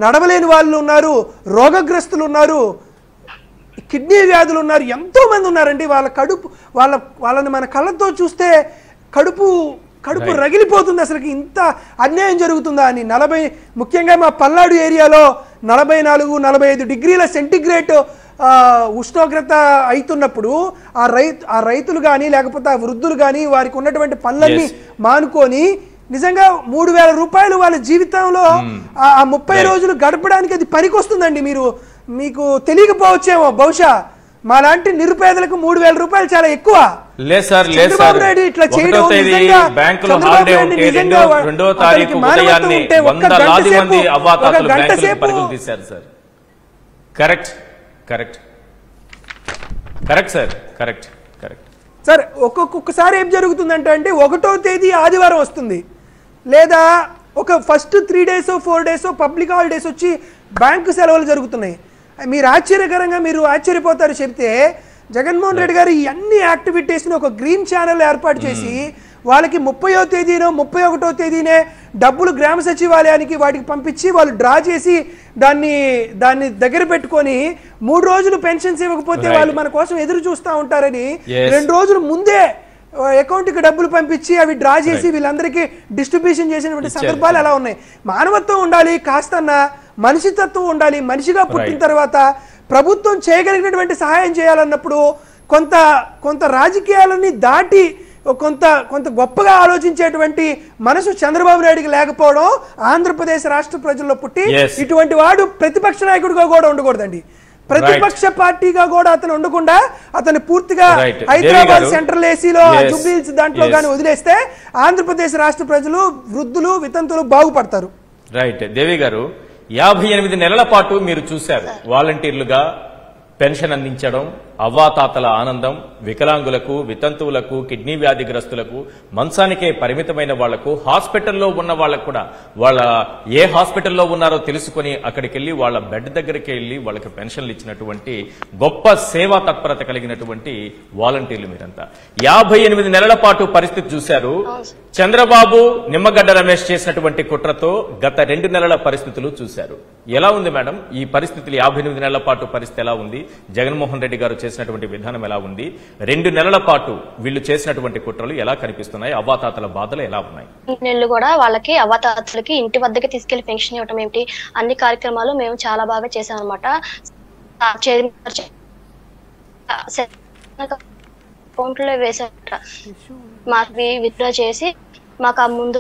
నడవలేని వాళ్ళు ఉన్నారు, రోగగ్రస్తులు ఉన్నారు, కిడ్నీ వ్యాధులు ఉన్నారు, ఎంతో మంది ఉన్నారండి. వాళ్ళని మన కళ్ళతో చూస్తే కడుపు రగిలిపోతుంది, అసలు ఇంత అన్యాయం జరుగుతుందా అని. ముఖ్యంగా మా పల్నాడు ఏరియాలో 44-45 డిగ్రీల సెంటిగ్రేడ్ ఉష్ణోగ్రత అవుతున్నప్పుడు ఆ రైతులు కానీ లేకపోతే ఆ వృద్ధులు కానీ వారికి ఉన్నటువంటి పనులన్నీ మానుకొని నిజంగా 3,000 రూపాయలు వాళ్ళ జీవితంలో ఆ 30 రోజులు గడపడానికి అది పనికొస్తుందండి. మీరు మీకు తెలియకపోవచ్చేమో, బహుశా మా లాంటి నిరుపేదలకు 3,000 రూపాయలు చాలా ఎక్కువ. లేదు సార్, లేదు సార్. ఇట్లా చేయడం బ్యాంకులో హాలిడే ఉంటే రెండో తారీఖు ఉదయాన్నే వందలాది మంది అవ్వాతాతలు బ్యాంకులకు పరుగులు తీశారు sir. Correct correct correct sir, correct correct sir. ఒక్కొక్కసారి ఏం జరుగుతుందంటే 1వ తేదీ ఆదివారం వస్తుంది, లేదా ఒక first 3 days 4 days public holidays వచ్చి బ్యాంకు సెలవులు జరుగుతున్నాయి. మీరు ఆశ్చర్యపోతారు చెప్తే, జగన్మోహన్ రెడ్డి గారు ఈ అన్ని యాక్టివిటీస్ని ఒక గ్రీన్ ఛానల్ ఏర్పాటు చేసి వాళ్ళకి 30వ తేదీనో 31వ తేదీనే డబ్బులు గ్రామ సచివాలయానికి వాటికి పంపించి వాళ్ళు డ్రా చేసి దాన్ని దగ్గర పెట్టుకొని 3 రోజులు పెన్షన్స్ ఇవ్వకపోతే వాళ్ళు మన కోసం ఎదురు చూస్తూ ఉంటారని 2 రోజులు ముందే అకౌంట్కి డబ్బులు పంపించి అవి డ్రా చేసి వీళ్ళందరికీ డిస్ట్రిబ్యూషన్ చేసినటువంటి సందర్భాలు ఎలా ఉన్నాయి. మానవత్వం ఉండాలి, కాస్తన్న మనిషితత్వం ఉండాలి. మనిషిగా పుట్టిన తర్వాత ప్రభుత్వం చేయగలిగినటువంటి సహాయం చేయాలన్నప్పుడు కొంత రాజకీయాలని దాటి కొంత గొప్పగా ఆలోచించేటువంటి మనసు చంద్రబాబు నాయుడికి లేకపోవడం, ఆంధ్రప్రదేశ్ రాష్ట్ర ప్రజల్లో పుట్టి ఇటువంటి వాడు ప్రతిపక్ష నాయకుడిగా కూడా ఉండకూడదండి. ప్రతిపక్ష పార్టీగా కూడా అతను ఉండకుండా అతను పూర్తిగా హైదరాబాద్ సెంట్రల్ ఏసీలో జూబ్లీహిల్స్ దాంట్లో కానీ వదిలేస్తే ఆంధ్రప్రదేశ్ రాష్ట్ర ప్రజలు, వృద్ధులు, వితంతులు బాగుపడతారు. రైట్. దేవి గారు, 58 నెలల పాటు మీరు చూశారు వాలంటీర్లుగా పెన్షన్ అందించడం, అవ్వాతాతల ఆనందం, వికలాంగులకు, వితంతువులకు, కిడ్నీ వ్యాధిగ్రస్తులకు, మంచానికే పరిమితమైన వాళ్లకు, హాస్పిటల్లో ఉన్న వాళ్ళకు కూడా వాళ్ళ ఏ హాస్పిటల్లో ఉన్నారో తెలుసుకుని అక్కడికి వెళ్లి వాళ్ళ బెడ్ దగ్గరికి వెళ్లి వాళ్ళకి పెన్షన్లు ఇచ్చినటువంటి గొప్ప సేవా తత్పరత కలిగినటువంటి వాలంటీర్లు మీరంతా. 58 నెలల పాటు పరిస్థితి చూశారు. చంద్రబాబు, నిమ్మగడ్డ రమేష్ చేసినటువంటి కుట్రతో గత 2 నెలల పరిస్థితులు చూశారు. ఎలా ఉంది మేడం ఈ పరిస్థితులు? 58 నెలల పాటు పరిస్థితి ఎలా ఉంది? జగన్మోహన్ రెడ్డి గారు చేసినటువంటి విధానం ఎలా ఉంది? 2 నెలల పాటు వీళ్ళు చేసినటువంటి కుట్రలు ఎలా కనిపిస్తున్నాయి? అవ్వాతాతల బాధలు ఎలా ఉన్నాయి? నెలలు కూడా వాళ్ళకి అవ్వాతాతలకి ఇంటి వద్దకి తీసుకెళ్లి పెన్షన్ ఇవ్వటం ఏమిటి, అన్ని కార్యక్రమాలు మేము చాలా బాగా చేసాం అనమాట. అకౌంట్లో వేసాట, మాకు విత్డ్రా చేసి మాకు ఆ ముందు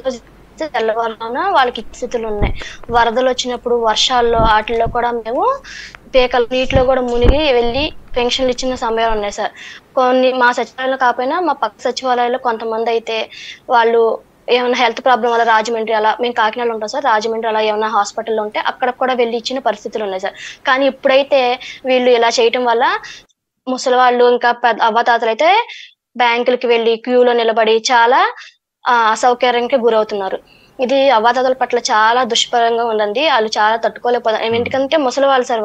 తెల్లవారున వాళ్ళకి స్థితులు ఉన్నాయి. వరదలు వచ్చినప్పుడు, వర్షాల్లో, వాటిల్లో కూడా మేము పేకల నీటిలో కూడా మునిగి వెళ్ళి పెన్షన్లు ఇచ్చిన సమయాలు ఉన్నాయి సార్. కొన్ని మా సచివాలయంలో కాకపోయినా మా పక్క సచివాలయాల్లో కొంతమంది అయితే వాళ్ళు ఏమైనా హెల్త్ ప్రాబ్లం వల్ల రాజమండ్రి, అలా మేము కాకినాడలో ఉంటాం సార్, రాజమండ్రి అలా ఏమైనా హాస్పిటల్లో ఉంటే అక్కడ కూడా వెళ్ళి ఇచ్చిన పరిస్థితులు ఉన్నాయి సార్. కానీ ఇప్పుడైతే వీళ్ళు ఇలా చేయటం వల్ల ముసలి వాళ్ళు, ఇంకా అవ్వాతాతలు అయితే బ్యాంకులకి వెళ్ళి క్యూలో నిలబడి చాలా అసౌకర్యానికి గురవుతున్నారు. ఇది అవ్వాతాతల పట్ల చాలా దుష్పరంగా ఉందండి. వాళ్ళు చాలా తట్టుకోలేకపోతారు. ఎందుకంటే ముసలి వాళ్ళు సార్,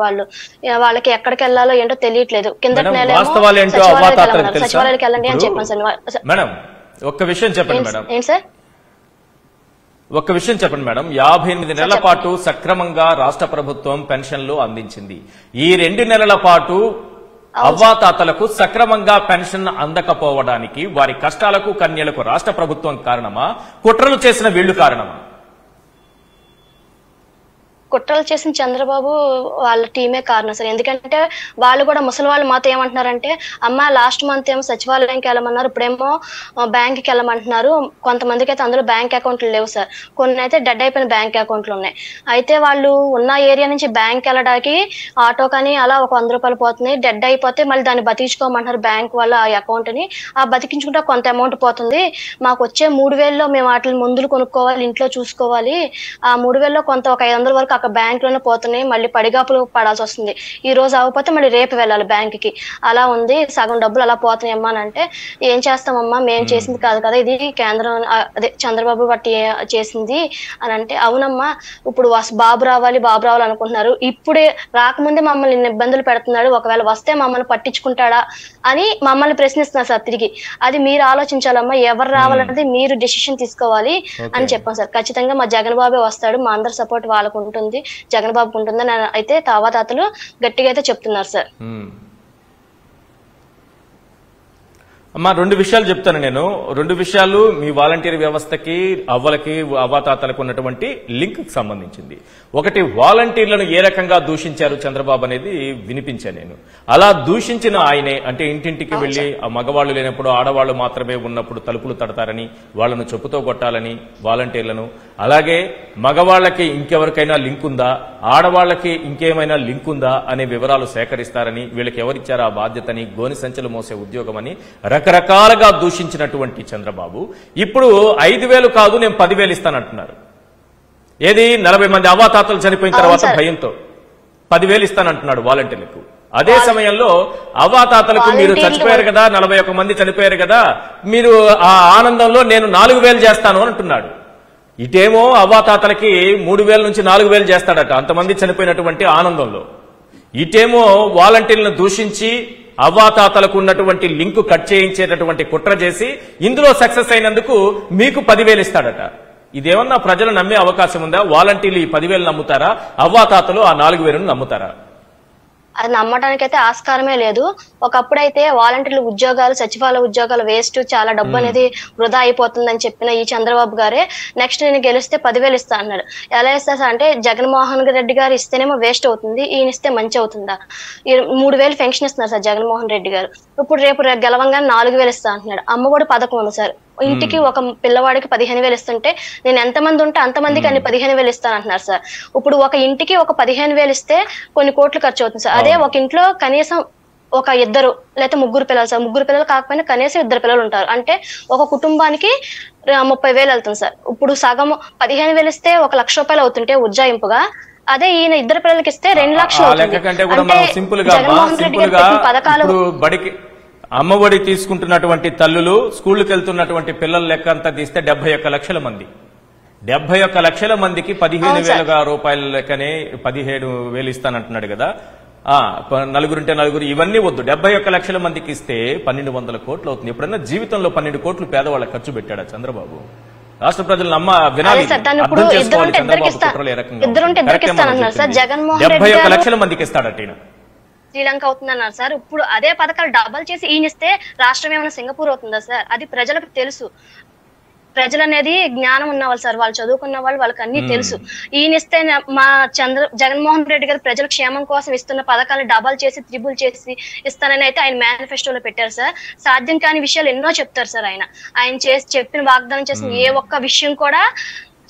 వాళ్ళకి ఎక్కడికి వెళ్ళాలో ఏంటో తెలియట్లేదు. కిందటి నెల సచివాలయానికి వెళ్ళండి అని చెప్పాను సార్. మేడం ఒక్క విషయం చెప్పండి మేడం. ఏంటి సార్? ఒక్క విషయం చెప్పండి మేడం. 58 నెలల పాటు సక్రమంగా రాష్ట్ర ప్రభుత్వం పెన్షన్లు అందించింది. ఈ 2 నెలల పాటు అవ్వాతాతలకు సక్రమంగా పెన్షన్ అందకపోవడానికి వారి కష్టాలకు, కన్యలకు రాష్ట్ర ప్రభుత్వం కారణమా? కుట్రలు చేసిన వీళ్లు కారణమా? కుట్రలు చేసిన చంద్రబాబు వాళ్ళ టీమే కారణం సార్. ఎందుకంటే వాళ్ళు కూడా ముసలి వాళ్ళు మాతో ఏమంటున్నారంటే, అమ్మ లాస్ట్ మంత్ ఏమో సచివాలయానికి వెళ్ళమన్నారు, ఇప్పుడేమో బ్యాంక్కి వెళ్ళమంటున్నారు. కొంతమందికి అయితే అందులో బ్యాంక్ అకౌంట్లు లేవు సార్, కొన్ని అయితే డెడ్ అయిపోయిన బ్యాంక్ అకౌంట్లు ఉన్నాయి. అయితే వాళ్ళు ఉన్న ఏరియా నుంచి బ్యాంక్ వెళ్ళడానికి ఆటో కానీ అలా ఒక 100 రూపాయలు పోతుంది. డెడ్ అయిపోతే మళ్ళీ దాన్ని బతికించుకోమంటారు బ్యాంక్ వాళ్ళు ఆ అకౌంట్ని. ఆ బతికించుకుంటే కొంత అమౌంట్ పోతుంది. మాకు వచ్చే 3,000లో మేము వాటిని మందులు కొనుక్కోవాలి, ఇంట్లో చూసుకోవాలి. ఆ 3,000లో కొంత ఒక 500 వరకు అక్కడ బ్యాంక్ లోనే పోతున్నాయి. మళ్ళీ పడిగాపులు పడాల్సి వస్తుంది. ఈ రోజు అవ్వకపోతే మళ్ళీ రేపు వెళ్ళాలి బ్యాంక్ కి. అలా ఉంది, సగం డబ్బులు అలా పోతున్నాయమ్మా అని అంటే, ఏం చేస్తామమ్మా, మేము చేసింది కాదు కదా, ఇది కేంద్రం అదే చంద్రబాబు బట్టి చేసింది అని అంటే, అవునమ్మా ఇప్పుడు బాబు రావాలి అనుకుంటున్నారు, ఇప్పుడే రాకముందే మమ్మల్ని ఇన్ని ఇబ్బందులు పెడుతున్నాడు, ఒకవేళ వస్తే మమ్మల్ని పట్టించుకుంటాడా అని మమ్మల్ని ప్రశ్నిస్తున్నారు సార్ తిరిగి. అది మీరు ఆలోచించాలమ్మా, ఎవరు రావాలన్నది మీరు డెసిషన్ తీసుకోవాలి అని చెప్పాం సార్. ఖచ్చితంగా మా జగన్ బాబే వస్తాడు, మా అందరి సపోర్ట్ వాళ్ళకు ఉంటుంది, జగన్ బాబుకు ఉంటుందని అయితే తావాతాతలు గట్టిగా అయితే చెప్తున్నారు సార్. అమ్మా 2 విషయాలు చెప్తాను నేను. 2 విషయాలు మీ వాలంటీర్ వ్యవస్థకి, అవ్వలకి, అవ్వాతాతలకు ఉన్నటువంటి లింక్ కి సంబంధించింది. ఒకటి, వాలంటీర్లను ఏ రకంగా దూషించారు చంద్రబాబు అనేది వినిపించాను నేను. అలా దూషించిన ఆయనే, అంటే ఇంటింటికి వెళ్లి మగవాళ్లు లేనప్పుడు ఆడవాళ్లు మాత్రమే ఉన్నప్పుడు తలుపులు తడతారని, వాళ్లను చెప్పుతో కొట్టాలని వాలంటీర్లను, అలాగే మగవాళ్లకి ఇంకెవరికైనా లింక్ ఉందా, ఆడవాళ్లకి ఇంకేమైనా లింక్ ఉందా అనే వివరాలు సేకరిస్తారని, వీళ్ళకి ఎవరిచ్చారు ఆ బాధ్యతని, గోని సంచులు మోసే ఉద్యోగమని రకరకాలుగా దూషించినటువంటి చంద్రబాబు ఇప్పుడు 5,000 కాదు నేను 10,000 ఇస్తానంటున్నారు. ఏది 40 మంది అవ్వాతాతలు చనిపోయిన తర్వాత భయంతో 10,000 ఇస్తానంటున్నాడు వాలంటీర్లకు. అదే సమయంలో అవ్వాతాతలకు మీరు చచ్చిపోయారు కదా, 41 మంది చనిపోయారు కదా, మీరు ఆ ఆనందంలో నేను 4,000 చేస్తాను అంటున్నాడు. ఇటేమో అవ్వాతాతలకి 3,000 నుంచి 4,000 చేస్తాడట అంతమంది చనిపోయినటువంటి ఆనందంలో. ఇటేమో వాలంటీర్లను దూషించి అవ్వాతాతలకు ఉన్నటువంటి లింకు కట్ చేయించేటటువంటి కుట్ర చేసి ఇందులో సక్సెస్ అయినందుకు మీకు 10,000 ఇస్తాడట. ఇదేమన్నా ప్రజలు నమ్మే అవకాశం ఉందా? వాలంటీర్లు ఈ 10,000 నమ్ముతారా? అవ్వాతాతలు ఆ 4,000 నమ్ముతారా? అది నమ్మడానికైతే ఆస్కారమే లేదు. ఒకప్పుడైతే వాలంటీర్లు ఉద్యోగాలు, సచివాలయ ఉద్యోగాలు వేస్ట్, చాలా డబ్బు అనేది వృధా అయిపోతుందని చెప్పిన ఈ చంద్రబాబు గారే నెక్స్ట్ నేను గెలిస్తే 10,000 ఇస్తా అన్నాడు. ఎలా ఇస్తా అంటే జగన్మోహన్ రెడ్డి గారు ఇస్తేనేమో వేస్ట్ అవుతుంది, ఈయన ఇస్తే మంచి అవుతుందా? 3,000 పెన్షన్ ఇస్తున్నారు సార్ జగన్మోహన్ రెడ్డి గారు. ఇప్పుడు రేపు గెలవంగానే 4,000 ఇస్తా అంటున్నాడు. అమ్మఒడి పథకం ఉంది సార్, ఇంటికి ఒక పిల్లవాడికి 15,000 ఇస్తుంటే నేను ఎంతమంది ఉంటే అంతమందికి అన్ని 15,000 ఇస్తాను అంటున్నారు సార్. ఇప్పుడు ఒక ఇంటికి ఒక 15,000 ఇస్తే కొన్ని కోట్లు ఖర్చు అవుతుంది సార్. అదే ఒక ఇంట్లో కనీసం ఒక 2 లేదా 3 పిల్లలు సార్, 3 పిల్లలు కాకపోయినా కనీసం 2 పిల్లలు ఉంటారు అంటే ఒక కుటుంబానికి 30,000 వెళ్తుంది సార్. ఇప్పుడు సగం 15,000 ఇస్తే 1,00,000 రూపాయలు అవుతుంటే ఉజ్జాయింపుగా, అదే ఈయన 2 పిల్లలకి ఇస్తే 2 లక్షలు జగన్మోహన్ రెడ్డి గారి పథకాలు. అమ్మఒడి తీసుకుంటున్నటువంటి తల్లులు, స్కూళ్లకు వెళ్తున్నటువంటి పిల్లల లెక్క అంతా తీస్తే 71 లక్షల మంది. 71 లక్షల మందికి 15,000 రూపాయల లెక్కనే 17,000 ఇస్తానంటున్నాడు కదా. నలుగురుంటే నలుగురు ఇవన్నీ వద్దు, 71 లక్షల మందికి ఇస్తే 1,200 కోట్లు అవుతుంది. ఎప్పుడన్నా జీవితంలో 12 కోట్లు పేదవాళ్ళకి ఖర్చు పెట్టాడా చంద్రబాబు? రాష్ట్ర ప్రజలు వినాలి, అర్థం చేసుకోవాలి. చంద్రబాబు 71 లక్షల మందికి ఇస్తాడట ఈయన. శ్రీలంక అవుతుందన్నారు సార్. ఇప్పుడు అదే పథకాలు డబల్ చేసి ఈయనిస్తే రాష్ట్రం ఏమైనా సింగపూర్ అవుతుందా సార్? అది ప్రజలకు తెలుసు. ప్రజలు అనేది జ్ఞానం ఉన్నవాళ్ళు సార్, వాళ్ళు చదువుకున్న వాళ్ళు, వాళ్ళకి అన్ని తెలుసు. ఈయనిస్తే మా జగన్మోహన్ రెడ్డి గారు ప్రజల క్షేమం కోసం ఇస్తున్న పథకాలను డబల్ చేసి, త్రిబుల్ చేసి ఇస్తానని అయితే ఆయన మేనిఫెస్టోలో పెట్టారు సార్. సాధ్యం కాని విషయాలు ఎన్నో చెప్తారు సార్. ఆయన చెప్పిన వాగ్దానం చేసిన ఏ ఒక్క విషయం కూడా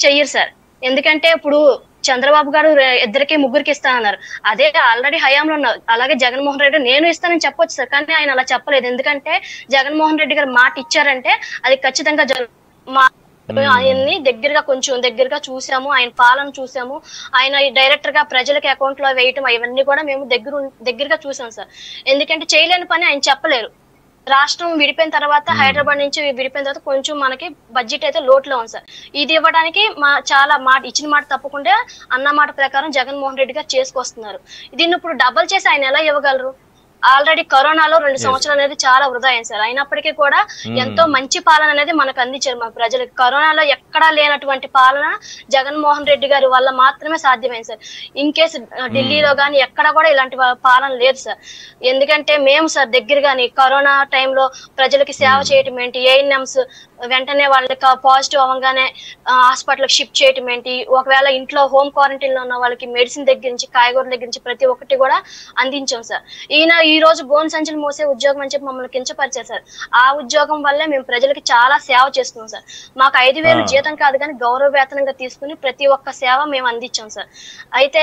చెయ్యరు సార్. ఎందుకంటే ఇప్పుడు చంద్రబాబు గారు 2కి 3కి ఇస్తానన్నారు, అదే ఆల్రెడీ హయాంలో ఉన్నారు. అలాగే జగన్మోహన్ రెడ్డి నేను ఇస్తానని చెప్పొచ్చు సార్, కానీ ఆయన అలా చెప్పలేదు. ఎందుకంటే జగన్మోహన్ రెడ్డి గారు మాట ఇచ్చారంటే అది ఖచ్చితంగా ఆయన్ని దగ్గరగా చూసాము, ఆయన పాలన చూసాము, ఆయన డైరెక్టర్ గా ప్రజలకి అకౌంట్ లో వేయటం ఇవన్నీ కూడా మేము దగ్గరగా చూసాం సార్. ఎందుకంటే చేయలేని పని ఆయన చెప్పలేరు. రాష్ట్రం విడిపోయిన తర్వాత, హైదరాబాద్ నుంచి విడిపోయిన తర్వాత కొంచెం మనకి బడ్జెట్ అయితే లోటులో ఉంది సార్. ఇది ఇవ్వడానికి చాలా ఇచ్చిన మాట తప్పకుండా అన్న మాట ప్రకారం జగన్మోహన్ రెడ్డి గారు చేసుకొస్తున్నారు. దీన్ని ఇప్పుడు డబల్ చేసి ఆయన ఎలా ఇవ్వగలరు? ఆల్రెడీ కరోనాలో 2 సంవత్సరాలు అనేది చాలా వృధా అయింది సార్. అయినప్పటికీ కూడా ఎంతో మంచి పాలన అనేది మనకు అందించారు మన ప్రజలకు. కరోనాలో ఎక్కడా లేనటువంటి పాలన జగన్మోహన్ రెడ్డి గారి వల్ల మాత్రమే సాధ్యమైంది సార్. ఇన్ కేసు ఢిల్లీలో గానీ ఎక్కడా కూడా ఇలాంటి పాలన లేదు సార్. ఎందుకంటే మేము సార్ దగ్గరగాని కరోనా టైంలో ప్రజలకి సేవ చేయటం ఏంటి, ఏఎన్ఎంస్ వెంటనే వాళ్ళకి పాజిటివ్ అవ్వగానే హాస్పిటల్కి షిఫ్ట్ చేయటం ఏంటి, ఒకవేళ ఇంట్లో హోమ్ క్వారంటైన్ లో ఉన్న వాళ్ళకి మెడిసిన్ దగ్గర నుంచి, కాయగూరల దగ్గర నుంచి ప్రతి ఒక్కటి కూడా అందించాం సార్. ఈయన ఈ రోజు గోను సంచులు మోసే ఉద్యోగం అని చెప్పి మమ్మల్ని కించపరిచారు సార్. ఆ ఉద్యోగం వల్లే మేము ప్రజలకి చాలా సేవ చేస్తున్నాం సార్. మాకు 5,000 జీతం కాదు కానీ గౌరవ వేతనంగా తీసుకుని ప్రతి ఒక్క సేవ మేము అందించాం సార్. అయితే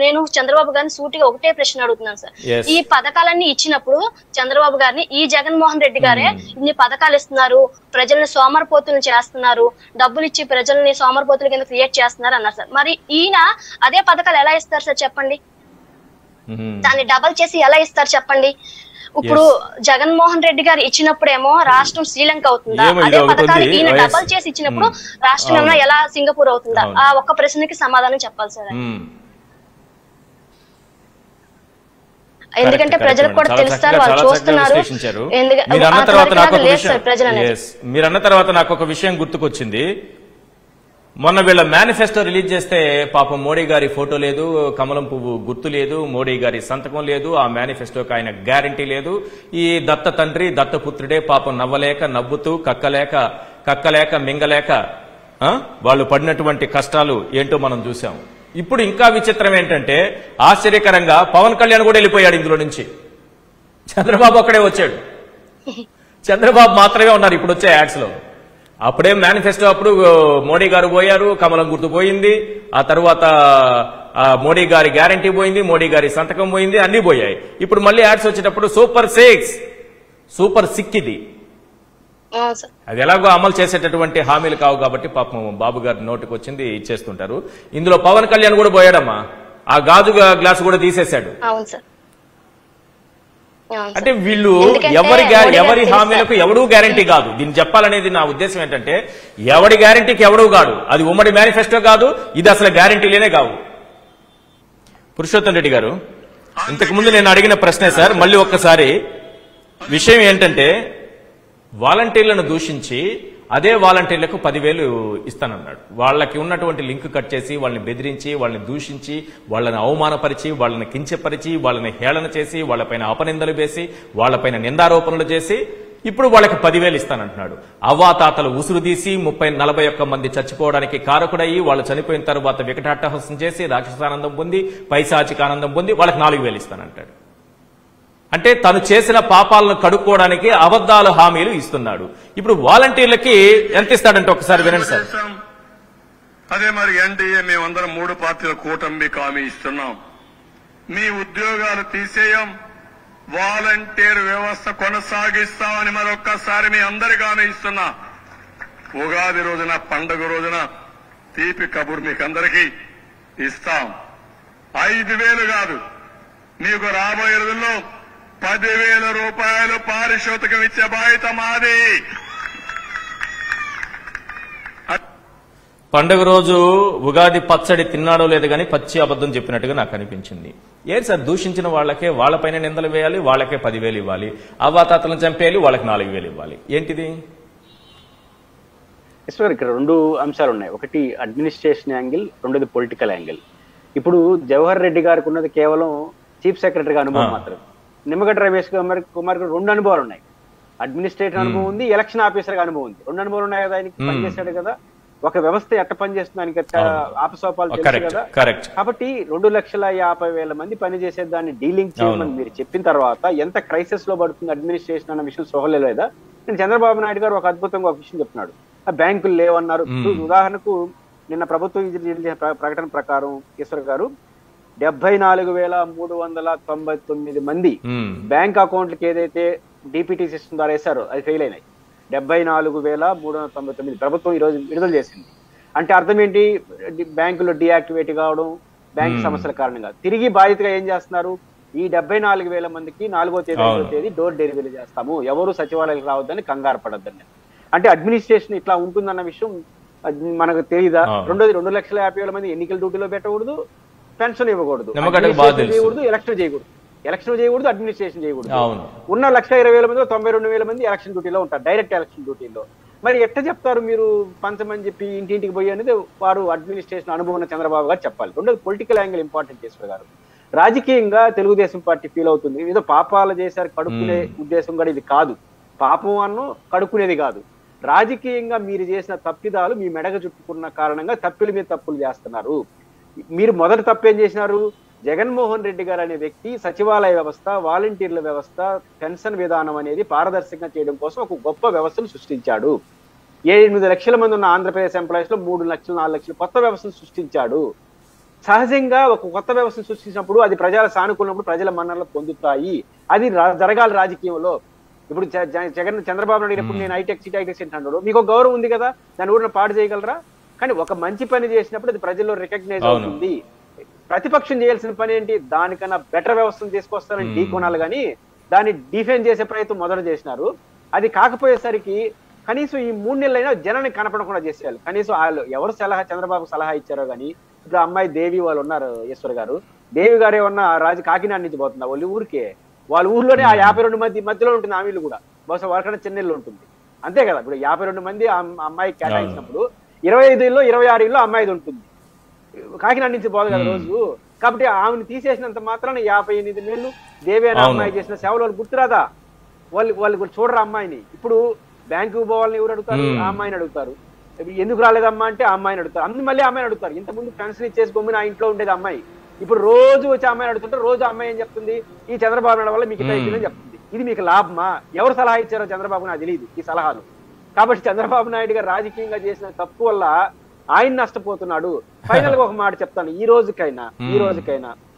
నేను చంద్రబాబు గారిని సూటిగా ఒకటే ప్రశ్న అడుగుతున్నాను సార్. ఈ పథకాలన్నీ ఇచ్చినప్పుడు చంద్రబాబు గారిని ఈ జగన్మోహన్ రెడ్డి గారే ఇన్ని పథకాలు ఇస్తున్నారు, ప్రజల్ని సోమరిపోతులను చేస్తున్నారు, డబ్బులు ఇచ్చి ప్రజల్ని సోమరిపోతుల కింద క్రియేట్ చేస్తున్నారు అన్నారు సార్. మరి ఈయన అదే పథకాలు ఎలా ఇస్తారు సార్ చెప్పండి? దాన్ని డబల్ చేసి ఎలా ఇస్తారు చెప్పండి? ఇప్పుడు జగన్మోహన్ రెడ్డి గారు ఇచ్చినప్పుడేమో రాష్ట్రం శ్రీలంక అవుతుందా? అదే పథకాలు ఈయన డబల్ చేసి ఇచ్చినప్పుడు రాష్ట్రం ఏమన్నా ఎలా సింగపూర్ అవుతుందా? ఆ ఒక్క ప్రశ్నకి సమాధానం చెప్పాలి సార్. ఎందుకంటే ప్రజలకు కూడా తెలుస్తారు, వాళ్ళు చూస్తున్నారు. మీరన్న తర్వాత నాకు ఒక విషయం గుర్తుకొచ్చింది. మొన్న వీళ్ళ మేనిఫెస్టో రిలీజ్ చేస్తే పాపం మోడీ గారి ఫోటో లేదు, కమలం పువ్వు గుర్తు లేదు, మోడీ గారి సంతకం లేదు, ఆ మేనిఫెస్టోకి ఆయన గ్యారంటీ లేదు. ఈ దత్త తండ్రి దత్తపుత్రుడే పాపం నవ్వలేక, నవ్వుతూ, కక్కలేక మింగలేక వాళ్ళు పడినటువంటి కష్టాలు ఏంటో మనం చూసాం. ఇప్పుడు ఇంకా విచిత్రం ఏంటంటే ఆశ్చర్యకరంగా పవన్ కళ్యాణ్ కూడా వెళ్ళిపోయాడు ఇందులో నుంచి. చంద్రబాబు అక్కడే వచ్చాడు. చంద్రబాబు మాత్రమే ఉన్నారు ఇప్పుడు వచ్చే యాడ్స్ లో. అప్పుడే మేనిఫెస్టో అప్పుడు మోడీ గారు పోయారు, కమలం గుర్తు పోయింది, ఆ తర్వాత మోడీ గారి గ్యారంటీ పోయింది, మోడీ గారి సంతకం పోయింది, అన్ని పోయాయి. ఇప్పుడు మళ్ళీ యాడ్స్ వచ్చేటప్పుడు సూపర్ సిక్ ఇది. అది ఎలాగో అమలు చేసేటటువంటి హామీలు కావు కాబట్టి పాపం బాబు గారి నోటికి వచ్చింది ఇచ్చేస్తుంటారు. ఇందులో పవన్ కళ్యాణ్ కూడా పోయాడమ్మా, ఆ గాజు గ్లాసు కూడా తీసేశాడు. అంటే వీళ్ళు ఎవరి హామీలకు ఎవడూ గ్యారంటీ కాదు. దీన్ని చెప్పాలనేది నా ఉద్దేశం ఏంటంటే, ఎవడి గ్యారంటీకి ఎవడూ కాదు. అది ఉమ్మడి మేనిఫెస్టో కాదు, ఇది అసలు గ్యారంటీలేనే కావు. పురుషోత్తం రెడ్డి గారు, ఇంతకు ముందు నేను అడిగిన ప్రశ్నే సార్, మళ్ళీ ఒక్కసారి. విషయం ఏంటంటే, వాలంటీర్లను దూషించి అదే వాలంటీర్లకు 10,000 ఇస్తానన్నాడు. వాళ్ళకి ఉన్నటువంటి లింక్ కట్ చేసి, వాళ్ళని బెదిరించి, వాళ్ళని దూషించి, వాళ్ళని అవమానపరిచి, వాళ్ళని కించపరిచి, వాళ్ళని హేళన చేసి, వాళ్ళపైన అపనిందలు వేసి, వాళ్ళపైన నిందారోపణలు చేసి ఇప్పుడు వాళ్ళకి 10,000 ఇస్తానంటున్నాడు. అవ్వాతాతలు ఉసురు తీసి 41 మంది చచ్చిపోవడానికి కారకుడయ్యి, వాళ్ళు చనిపోయిన తర్వాత వికటాట్టహాసం చేసి రాక్షసానందం పొంది, పైశాచిక ఆనందం పొంది వాళ్ళకి 4,000 ఇస్తానంటాడు. అంటే తను చేసిన పాపాలను కడుక్కోవడానికి అబద్దాలు హామీలు ఇస్తున్నాడు. ఇప్పుడు వాలంటీర్లకి ఎంత ఇస్తాడంటే ఒకసారి వినండి సార్. అదే మరి ఎన్డీఏ మేమందరం 3 పార్టీల కూటమికి హామీ ఇస్తున్నాం. మీ ఉద్యోగాలు తీసేయం, వాలంటీర్ వ్యవస్థ కొనసాగిస్తామని మరొక్కసారి మీ అందరికీ హామీ ఇస్తున్నా. ఉగాది రోజున, పండుగ రోజున తీపి కబుర్ మీకందరికీ ఇస్తాం. 5,000 కాదు, మీకు రాబోయే రోజుల్లో 10,000 రూపాయలు పారితోషికం ఇచ్చే బాధ్యత మాది. పండుగ రోజు ఉగాది పచ్చడి తిన్నాడో లేదు కానీ పచ్చి అబద్ధం చెప్పినట్టుగా నాకు అనిపించింది. ఏది సార్, దూషించిన వాళ్ళకే వాళ్ళపైన నిందలు వేయాలి, వాళ్ళకే 10,000 ఇవ్వాలి, అవ్వాతాతలను చంపేయాలి, వాళ్ళకి 4,000 ఇవ్వాలి. ఏంటిది? ఇక్కడ 2 అంశాలు ఉన్నాయి. ఒకటి అడ్మినిస్ట్రేషన్ యాంగిల్, రెండోది పొలిటికల్ యాంగిల్. ఇప్పుడు జవహర్ రెడ్డి గారికి ఉన్నది కేవలం చీఫ్ సెక్రటరీగా అనుభవం మాత్రం. నిమ్మగడ్డ రమేష్ కుమార్ 2 అనుభవాలు ఉన్నాయి. అడ్మినిస్ట్రేటివ్ అనుభవం ఉంది, ఎలక్షన్ ఆఫీసర్ గా అనుభవం ఉంది. 2 అనుభవాలు ఉన్నాయి కదా, ఆయనకి పనిచేశాడు కదా. ఒక వ్యవస్థ ఎట్ట పనిచేస్తుంది ఆయనకి ఆపసోపాలు తెలుసు కదా. కాబట్టి 2,50,000 మంది పనిచేసే దాన్ని డీలింగ్ చేయమని మీరు చెప్పిన తర్వాత ఎంత క్రైసిస్ లో పడుతుంది అడ్మినిస్ట్రేషన్ అన్న విషయం సోహలేదా? నేను చంద్రబాబు నాయుడు గారు ఒక అద్భుతంగా ఒక విషయం చెప్తున్నాడు. ఆ బ్యాంకులు లేవన్నారు. ఉదాహరణకు నిన్న ప్రభుత్వం ప్రకటన ప్రకారం ఈశ్వర్ గారు 74,399 మంది బ్యాంక్ అకౌంట్లకి ఏదైతే డిపిటీ సిస్టమ్ ద్వారా వేశారో అది ఫెయిల్ అయినాయి. 74,399 ప్రభుత్వం ఈ రోజు విడుదల చేసింది. అంటే అర్థం ఏంటి? బ్యాంకులో డియాక్టివేట్ కావడం, బ్యాంక్ సమస్యల కారణంగా. తిరిగి బాధ్యతగా ఏం చేస్తున్నారు? ఈ 74,000 మందికి 4వ తేదీ 5వ తేదీ డోర్ డెలివరీ చేస్తాము, ఎవరు సచివాలయాలకు రావద్దని కంగారు పడద్దని. అంటే అడ్మినిస్ట్రేషన్ ఇట్లా ఉంటుందన్న విషయం మనకు తెలియదా? రెండోది 2,50,000 మంది ఎన్నికల డ్యూటీలో పెట్టకూడదు, పెన్షన్ ఇవ్వకూడదు, చేయకూడదు, ఎలక్షన్ చేయకూడదు, అడ్మినిస్ట్రేషన్ చేయకూడదు. ఉన్న 1,20,000 మంది 92,000 మంది ఎలక్షన్ డ్యూటీలో ఉంటారు, డైరెక్ట్ ఎలక్షన్ డ్యూటీలో. మరి ఎట్లా చెప్తారు మీరు పంచమని చెప్పి ఇంటింటికి పోయి అనేది? వారు అడ్మినిస్ట్రేషన్ అనుభవం ఉన్న చంద్రబాబు గారు చెప్పాలి. రెండోది పొలిటికల్ యాంగిల్ ఇంపార్టెంట్ ఈశ్వర్ గారు. రాజకీయంగా తెలుగుదేశం పార్టీ ఫీల్ అవుతుంది, ఏదో పాపాలు చేశారు కడుక్కునే ఉద్దేశం కూడా ఇది కాదు. పాపం అన్ను కడుక్కునేది కాదు. రాజకీయంగా మీరు చేసిన తప్పిదాలు మీ మెడగ చుట్టుకున్న కారణంగా తప్పుల మీద తప్పులు చేస్తున్నారు. మీరు మొదటి తప్పేం చేసినారు? జగన్మోహన్ రెడ్డి గారు అనే వ్యక్తి సచివాలయ వ్యవస్థ, వాలంటీర్ల వ్యవస్థ, పెన్షన్ విధానం అనేది పారదర్శకంగా చేయడం కోసం ఒక గొప్ప వ్యవస్థను సృష్టించాడు. 8 లక్షల మంది ఉన్న ఆంధ్రప్రదేశ్ ఎంప్లాయీస్ లో 3 లక్షలు 4 లక్షలు కొత్త వ్యవస్థను సృష్టించాడు. సహజంగా ఒక కొత్త వ్యవస్థను సృష్టించినప్పుడు అది ప్రజల సానుకూలప్పుడు ప్రజల మన్ననలు పొందుతాయి. అది జరగాలి రాజకీయంలో. ఇప్పుడు చంద్రబాబు నాయుడు ఎప్పుడు నేను ఐటెక్స్ అంటున్నాడు, మీకు ఒక గౌరవం ఉంది కదా, దాన్ని కూడా పాడు చేయగలరా? కానీ ఒక మంచి పని చేసినప్పుడు అది ప్రజల్లో రికగ్నైజ్ అవుతుంది. ప్రతిపక్షం చేయాల్సిన పని ఏంటి? దానికన్నా బెటర్ వ్యవస్థను తీసుకొస్తానని ఢీకొనాలి, కానీ దాన్ని డిఫెండ్ చేసే ప్రయత్నం మొదలు చేసినారు. అది కాకపోయేసరికి కనీసం ఈ 3 నెలలైనా జనాన్ని కనపడకుండా చేసేయాలి. కనీసం వాళ్ళు ఎవరు చంద్రబాబు సలహా ఇచ్చారో కానీ. ఇప్పుడు అమ్మాయి దేవి వాళ్ళు ఉన్నారు, ఈశ్వర్ గారు, దేవి గారు ఏమన్నా కాకినాడ నుంచి పోతుందా వాళ్ళ ఊరికే? వాళ్ళ ఊర్లోనే ఆ 52 మంది మధ్యలో ఉంటుంది ఆమెలు కూడా, బహుశా వాళ్ళకన్నా చెన్నైలో ఉంటుంది, అంతే కదా. ఇప్పుడు 52 మంది అమ్మాయికి కేటాయించినప్పుడు 25 26 ఇళ్ళు అమ్మాయిది ఉంటుంది, కాకినాడ నుంచి పోదు కదా రోజు. కాబట్టి ఆమెను తీసేసినంత మాత్రాన 58 నెలలు దేవి అనే అమ్మాయి చేసిన సేవలు వాళ్ళు గుర్తురాదా? వాళ్ళు చూడరు అమ్మాయిని. ఇప్పుడు బ్యాంకుకు పోవాలని ఎవరు అడుగుతారు? ఆ అమ్మాయిని అడుగుతారు. ఎందుకు రాలేదమ్మా అంటే ఆ అమ్మాయిని అడుగుతారు. అన్ని మళ్ళీ అమ్మాయిని అడుగుతారు. ఇంతకుముందు పెన్షన్ ఇచ్చేసి గమ్మున ఆ ఇంట్లో ఉండేది అమ్మాయి, ఇప్పుడు రోజు వచ్చి అమ్మాయిని అడుగుతుంటే రోజు అమ్మాయి ఏం చెప్తుంది? ఈ చంద్రబాబు నాయుడు వల్ల మీకు ఇట్లా చెప్తుంది. ఇది మీకు లాభమా? ఎవరు సలహా ఇచ్చారో చంద్రబాబు నాకు తెలియదు ఈ సలహాలు. కాబట్టి చంద్రబాబు నాయుడు గారు రాజకీయంగా చేసిన తప్పు వల్ల ఆయన నష్టపోతున్నాడు. ఫైనల్ గా ఒక మాట చెప్తాను, ఈ రోజుకైనా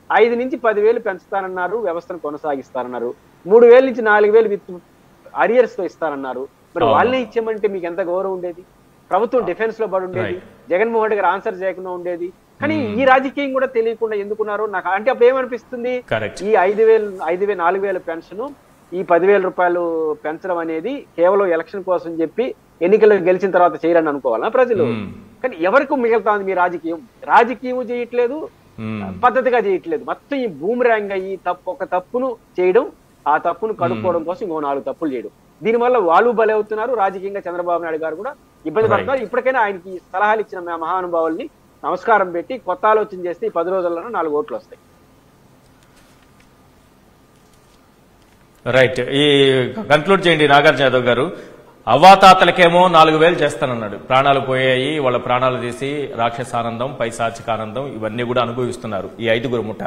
5 నుంచి 10,000 పెంచుతానన్నారు, వ్యవస్థను కొనసాగిస్తానన్నారు. 3,000 నుంచి 4,000 విత్ అరియర్స్ తో ఇస్తానన్నారు. మరి వాళ్ళనే ఇచ్చామంటే మీకు ఎంత గౌరవం ఉండేది? ప్రభుత్వం డిఫెన్స్ లో పడి ఉండేది, జగన్మోహన్ రెడ్డి గారు ఆన్సర్ చేయకుండా ఉండేది. కానీ ఈ రాజకీయం కూడా తెలియకుండా ఎందుకున్నారు నాకు అంటే అప్పుడు ఏమనిపిస్తుంది, ఈ 4,000 పెన్షన్, ఈ 10,000 రూపాయలు పెంచడం అనేది కేవలం ఎలక్షన్ కోసం చెప్పి ఎన్నికల్లో గెలిచిన తర్వాత చేయాలని అనుకోవాలా ప్రజలు? కానీ ఎవరికి మిగులుతా ఉంది మీ రాజకీయం చేయట్లేదు, పద్ధతిగా చేయట్లేదు. మొత్తం ఈ బూమరాంగ్ అయ్యి ఒక తప్పును చేయడం, ఆ తప్పును కడుక్కోవడం కోసం ఇంకో 4 తప్పులు చేయడం. దీనివల్ల వాళ్ళు బలి అవుతున్నారు. రాజకీయంగా చంద్రబాబు నాయుడు గారు కూడా ఇబ్బంది పడుతున్నారు. ఇప్పటికైనా ఆయనకి సలహాలు ఇచ్చిన మహానుభావుల్ని నమస్కారం పెట్టి కొత్త ఆలోచన చేస్తే ఈ 10 రోజుల్లోనే 4 ఓట్లు వస్తాయి. రైట్, ఈ కన్క్లూడ్ చేయండి నాగార్జున యాదవ్ గారు. అవ్వాతాతలకేమో 4,000 చేస్తానన్నాడు, ప్రాణాలు పోయాయి, వాళ్ళ ప్రాణాలు తీసి రాక్షసానందం, పైశాచికానందం ఇవన్నీ కూడా అనుభవిస్తున్నారు ఈ 5గురు ముఠ.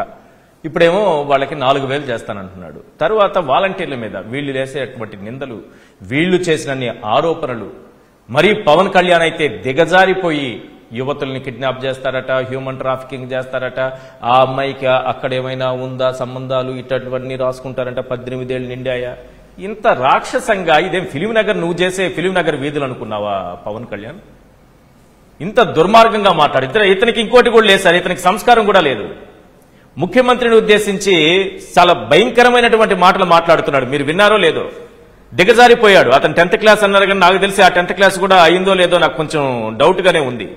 ఇప్పుడేమో వాళ్ళకి 4,000 చేస్తానంటున్నాడు. తర్వాత వాలంటీర్ల మీద వీళ్ళు వేసేటువంటి నిందలు, వీళ్ళు చేసినన్ని ఆరోపణలు, మరి పవన్ కళ్యాణ్ అయితే దిగజారిపోయి యువతుల్ని కిడ్నాప్ చేస్తారట, హ్యూమన్ ట్రాఫికింగ్ చేస్తారట, ఆ అమ్మాయికి అక్కడ ఏమైనా ఉందా సంబంధాలు, ఇటువంటివన్నీ రాసుకుంటారంట, 18 ఏళ్ళు నిండాయా. ఇంత రాక్షసంగా ఇదేం ఫిలిం నగర్, నువ్వు చేసే ఫిలిం నగర్ వీధులు అనుకున్నావా పవన్ కళ్యాణ్? ఇంత దుర్మార్గంగా మాట్లాడు. ఇతనికి ఇంకోటి కూడా లేదు సార్, ఇతనికి సంస్కారం కూడా లేదు. ముఖ్యమంత్రిని ఉద్దేశించి చాలా భయంకరమైనటువంటి మాటలు మాట్లాడుతున్నాడు. మీరు విన్నారో లేదో, దిగజారిపోయాడు. అతను 10th క్లాస్ అన్నారు, కానీ నాకు తెలిసి ఆ 10th క్లాస్ కూడా అయిందో లేదో నాకు కొంచెం డౌట్ గానే ఉంది.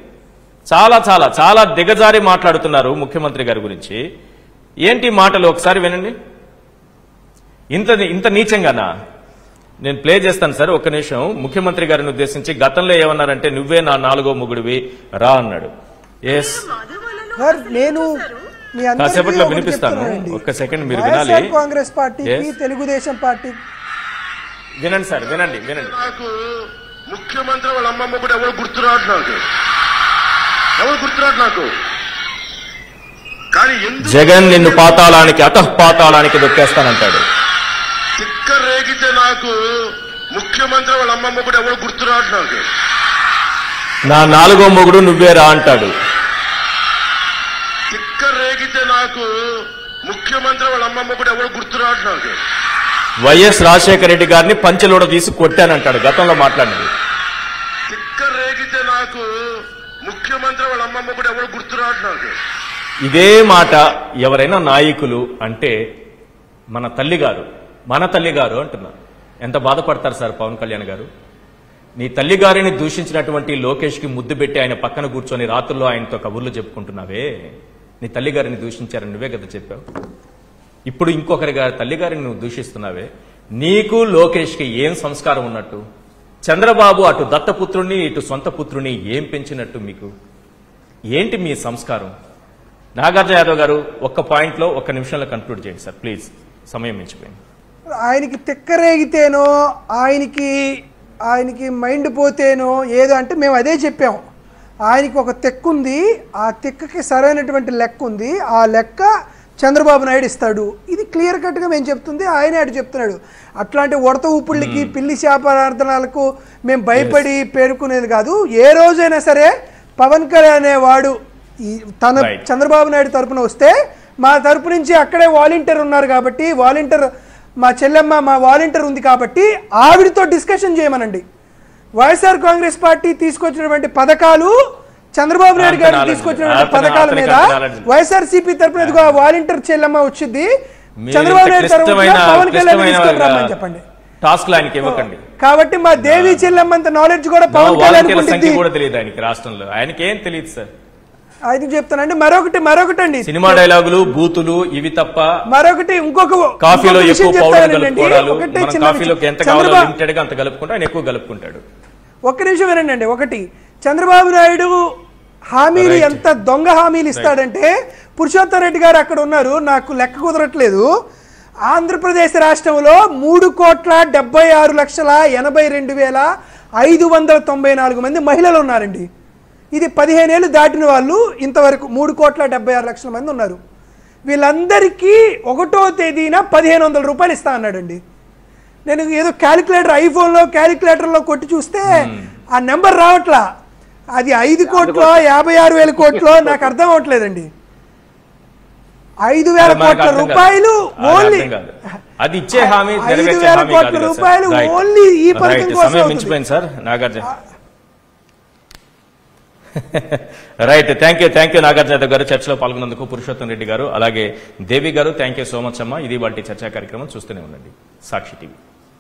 చాలా చాలా చాలా దిగజారి మాట్లాడుతున్నారు ముఖ్యమంత్రి గారి గురించి. ఏంటి మాటలు ఒకసారి వినండి. ఇంత నీచంగానా? నేను ప్లే చేస్తాను సార్, ఒక్క నిమిషం. ముఖ్యమంత్రి గారిని ఉద్దేశించి గతంలో ఏమన్నారంటే, నువ్వే నా 4వ మొగుడివి రా అన్నాడు. ఎస్, నేను కాసేపట్లో వినిపిస్తాను, ఒక్క సెకండ్ మీరు వినాలి. కాంగ్రెస్ పార్టీకి, తెలుగుదేశం పార్టీ వినండి సార్, వినండి. నాకు ముఖ్యమంత్రి వాళ్ళ అమ్మమ్మ కూడా ఎవరు గుర్తురాడు నాకు. కానీ జగన్ నిన్ను పాతాళానికి, అతఃపాతాళానికి దొక్కేస్తానంటాడు. తిక్కర్ రేగితే నాకు ముఖ్యమంత్రి వాళ్ళ అమ్మమ్మ కూడా ఎవరు గుర్తురాడు నాకు. నా 4వ మొగుడు నువ్వే రా అంటాడు. తిక్కర్ రేగితే నాకు ముఖ్యమంత్రి వాళ్ళ అమ్మమ్మ కూడా ఎవరు గుర్తురాడు నాకు. వైఎస్ రాజశేఖర రెడ్డి గారిని పంచెలోడ తీసి కొట్టానంటాడు గతంలో మాట్లాడినది. తిక్కర్ రేగితే నాకు ముఖ్యమంత్రి వాళ్ళ అమ్మమ్మ కూడా ఎవరు గుర్తురాడు నాకు. ఇదే మాట ఎవరైనా నాయకులు అంటే, మన తల్లిగారు అంటున్నా, ఎంత బాధపడతారు సార్ పవన్ కళ్యాణ్ గారు? నీ తల్లిగారిని దూషించినటువంటి లోకేష్ కి ముద్దు పెట్టి ఆయన పక్కన కూర్చొని రాత్రుల్లో ఆయనతో కబుర్లు చెప్పుకుంటున్నావే. నీ తల్లిగారిని దూషించారని నువ్వే కదా చెప్పావు. ఇప్పుడు ఇంకొకరి తల్లిగారిని నువ్వు దూషిస్తున్నావే. నీకు లోకేష్ కి ఏం సంస్కారం ఉన్నట్టు? చంద్రబాబు అటు దత్తపుత్రుణ్ణి, ఇటు సొంత పుత్రుని ఏం పెంచినట్టు? మీకు ఏంటి మీ సంస్కారం? నాగార్జున యాదవ్ గారు ఒక్క పాయింట్లో, ఒక్క నిమిషంలో కన్క్లూడ్ చేయండి సార్ ప్లీజ్, సమయం మించిపోయింది. ఆయనకి తిక్కరేగితేనో, ఆయనకి మైండ్ పోతేనో ఏదో అంటే మేము అదే చెప్పాము. ఆయనకి ఒక తెక్కు ఉంది, ఆ తెక్కకి సరైనటువంటి లెక్క ఉంది, ఆ లెక్క చంద్రబాబు నాయుడు ఇస్తాడు. ఇది క్లియర్ కట్గా మేము చెప్తుంది, ఆయనే అటు చెప్తున్నాడు. అట్లాంటి ఉడత ఊపుళ్ళకి, పిల్లి శాపార్థనాలకు మేము భయపడి పేర్కొనేది కాదు. ఏ రోజైనా సరే పవన్ కళ్యాణ్ అనేవాడు తన చంద్రబాబు నాయుడు తరపున వస్తే, మా తరపు నుంచి అక్కడే వాలంటీర్ ఉన్నారు కాబట్టి, వాలంటీర్ మా చెల్లెమ్మ, మా వాలంటీర్ ఉంది కాబట్టి ఆవిడతో డిస్కషన్ చేయమనండి. వైఎస్ఆర్ కాంగ్రెస్ పార్టీ తీసుకొచ్చినటువంటి పథకాలు, చంద్రబాబు నాయుడు గారు తీసుకొచ్చినటువంటి పథకాల మీద వైఎస్ఆర్సీపీ తరపున ఎదుగు వాలంటీర్ చెల్లెమ్మ వచ్చింది, చంద్రబాబు నాయుడు తరపున పవన్ కళ్యాణ్ తీసుకురమ్మని చెప్పండి. కాబట్టి మా దేవి చెల్లెమ్మంత నాలెడ్జ్ కూడా పవన్ కళ్యాణ్ రాష్ట్రంలో ఆయనకి ఏం తెలియదు సార్. అది చెప్తానండి. మరొకటి అండి, సినిమా డైలాగులు, బూతులు ఇవి తప్ప మరొకటి ఇంకొక కాఫీలో ఎక్కువ పౌడర్ కలుపుకోవడాలు, కాఫీలోకి ఎంత కావాలో లిమిటెడ్ గా అంత కలుపుకుంటా, ఆయన ఎక్కువ కలుపుకుంటాడు. ఒక్క నిమిషం వినండి. ఒకటి, చంద్రబాబు నాయుడు హామీలు ఎంత దొంగ హామీలు ఇస్తాడంటే, పురుషోత్తం రెడ్డి గారు అక్కడ ఉన్నారు, నాకు లెక్క కుదరట్లేదు, ఆంధ్రప్రదేశ్ రాష్ట్రంలో 3,76,82,594 మంది మహిళలు ఉన్నారండి. ఇది 15 ఏళ్ళు దాటిన వాళ్ళు ఇంతవరకు 3,76,00,000 మంది ఉన్నారు. వీళ్ళందరికీ 1వ తేదీన 1,500 రూపాయలు ఇస్తా అన్నాడండి. నేను ఏదో క్యాలిక్యులేటర్ ఐఫోన్లో క్యాలిక్యులేటర్లో కొట్టి చూస్తే ఆ నెంబర్ రావట్లా. అది 5 కోట్లో 56,000 కోట్లో నాకు అర్థం అవట్లేదండి. 5,000 కోట్ల రూపాయలు ఓన్లీ, అది ఇచ్చే హామీ 5,000 కోట్ల రూపాయలు ఓన్లీ ఈ పథకం కోసం మించిపోయింది sir Nagarjuna. Right, thank you Nagarjuna గారు చర్చలో పాల్గొన్నందుకు. పురుషోత్తం రెడ్డి గారు అలాగే దేవి గారు థ్యాంక్ యూ సో మచ్ అమ్మా. ఇది వాటి చర్చా కార్యక్రమం. చూస్తూనే ఉండండి సాక్షి టీవీ.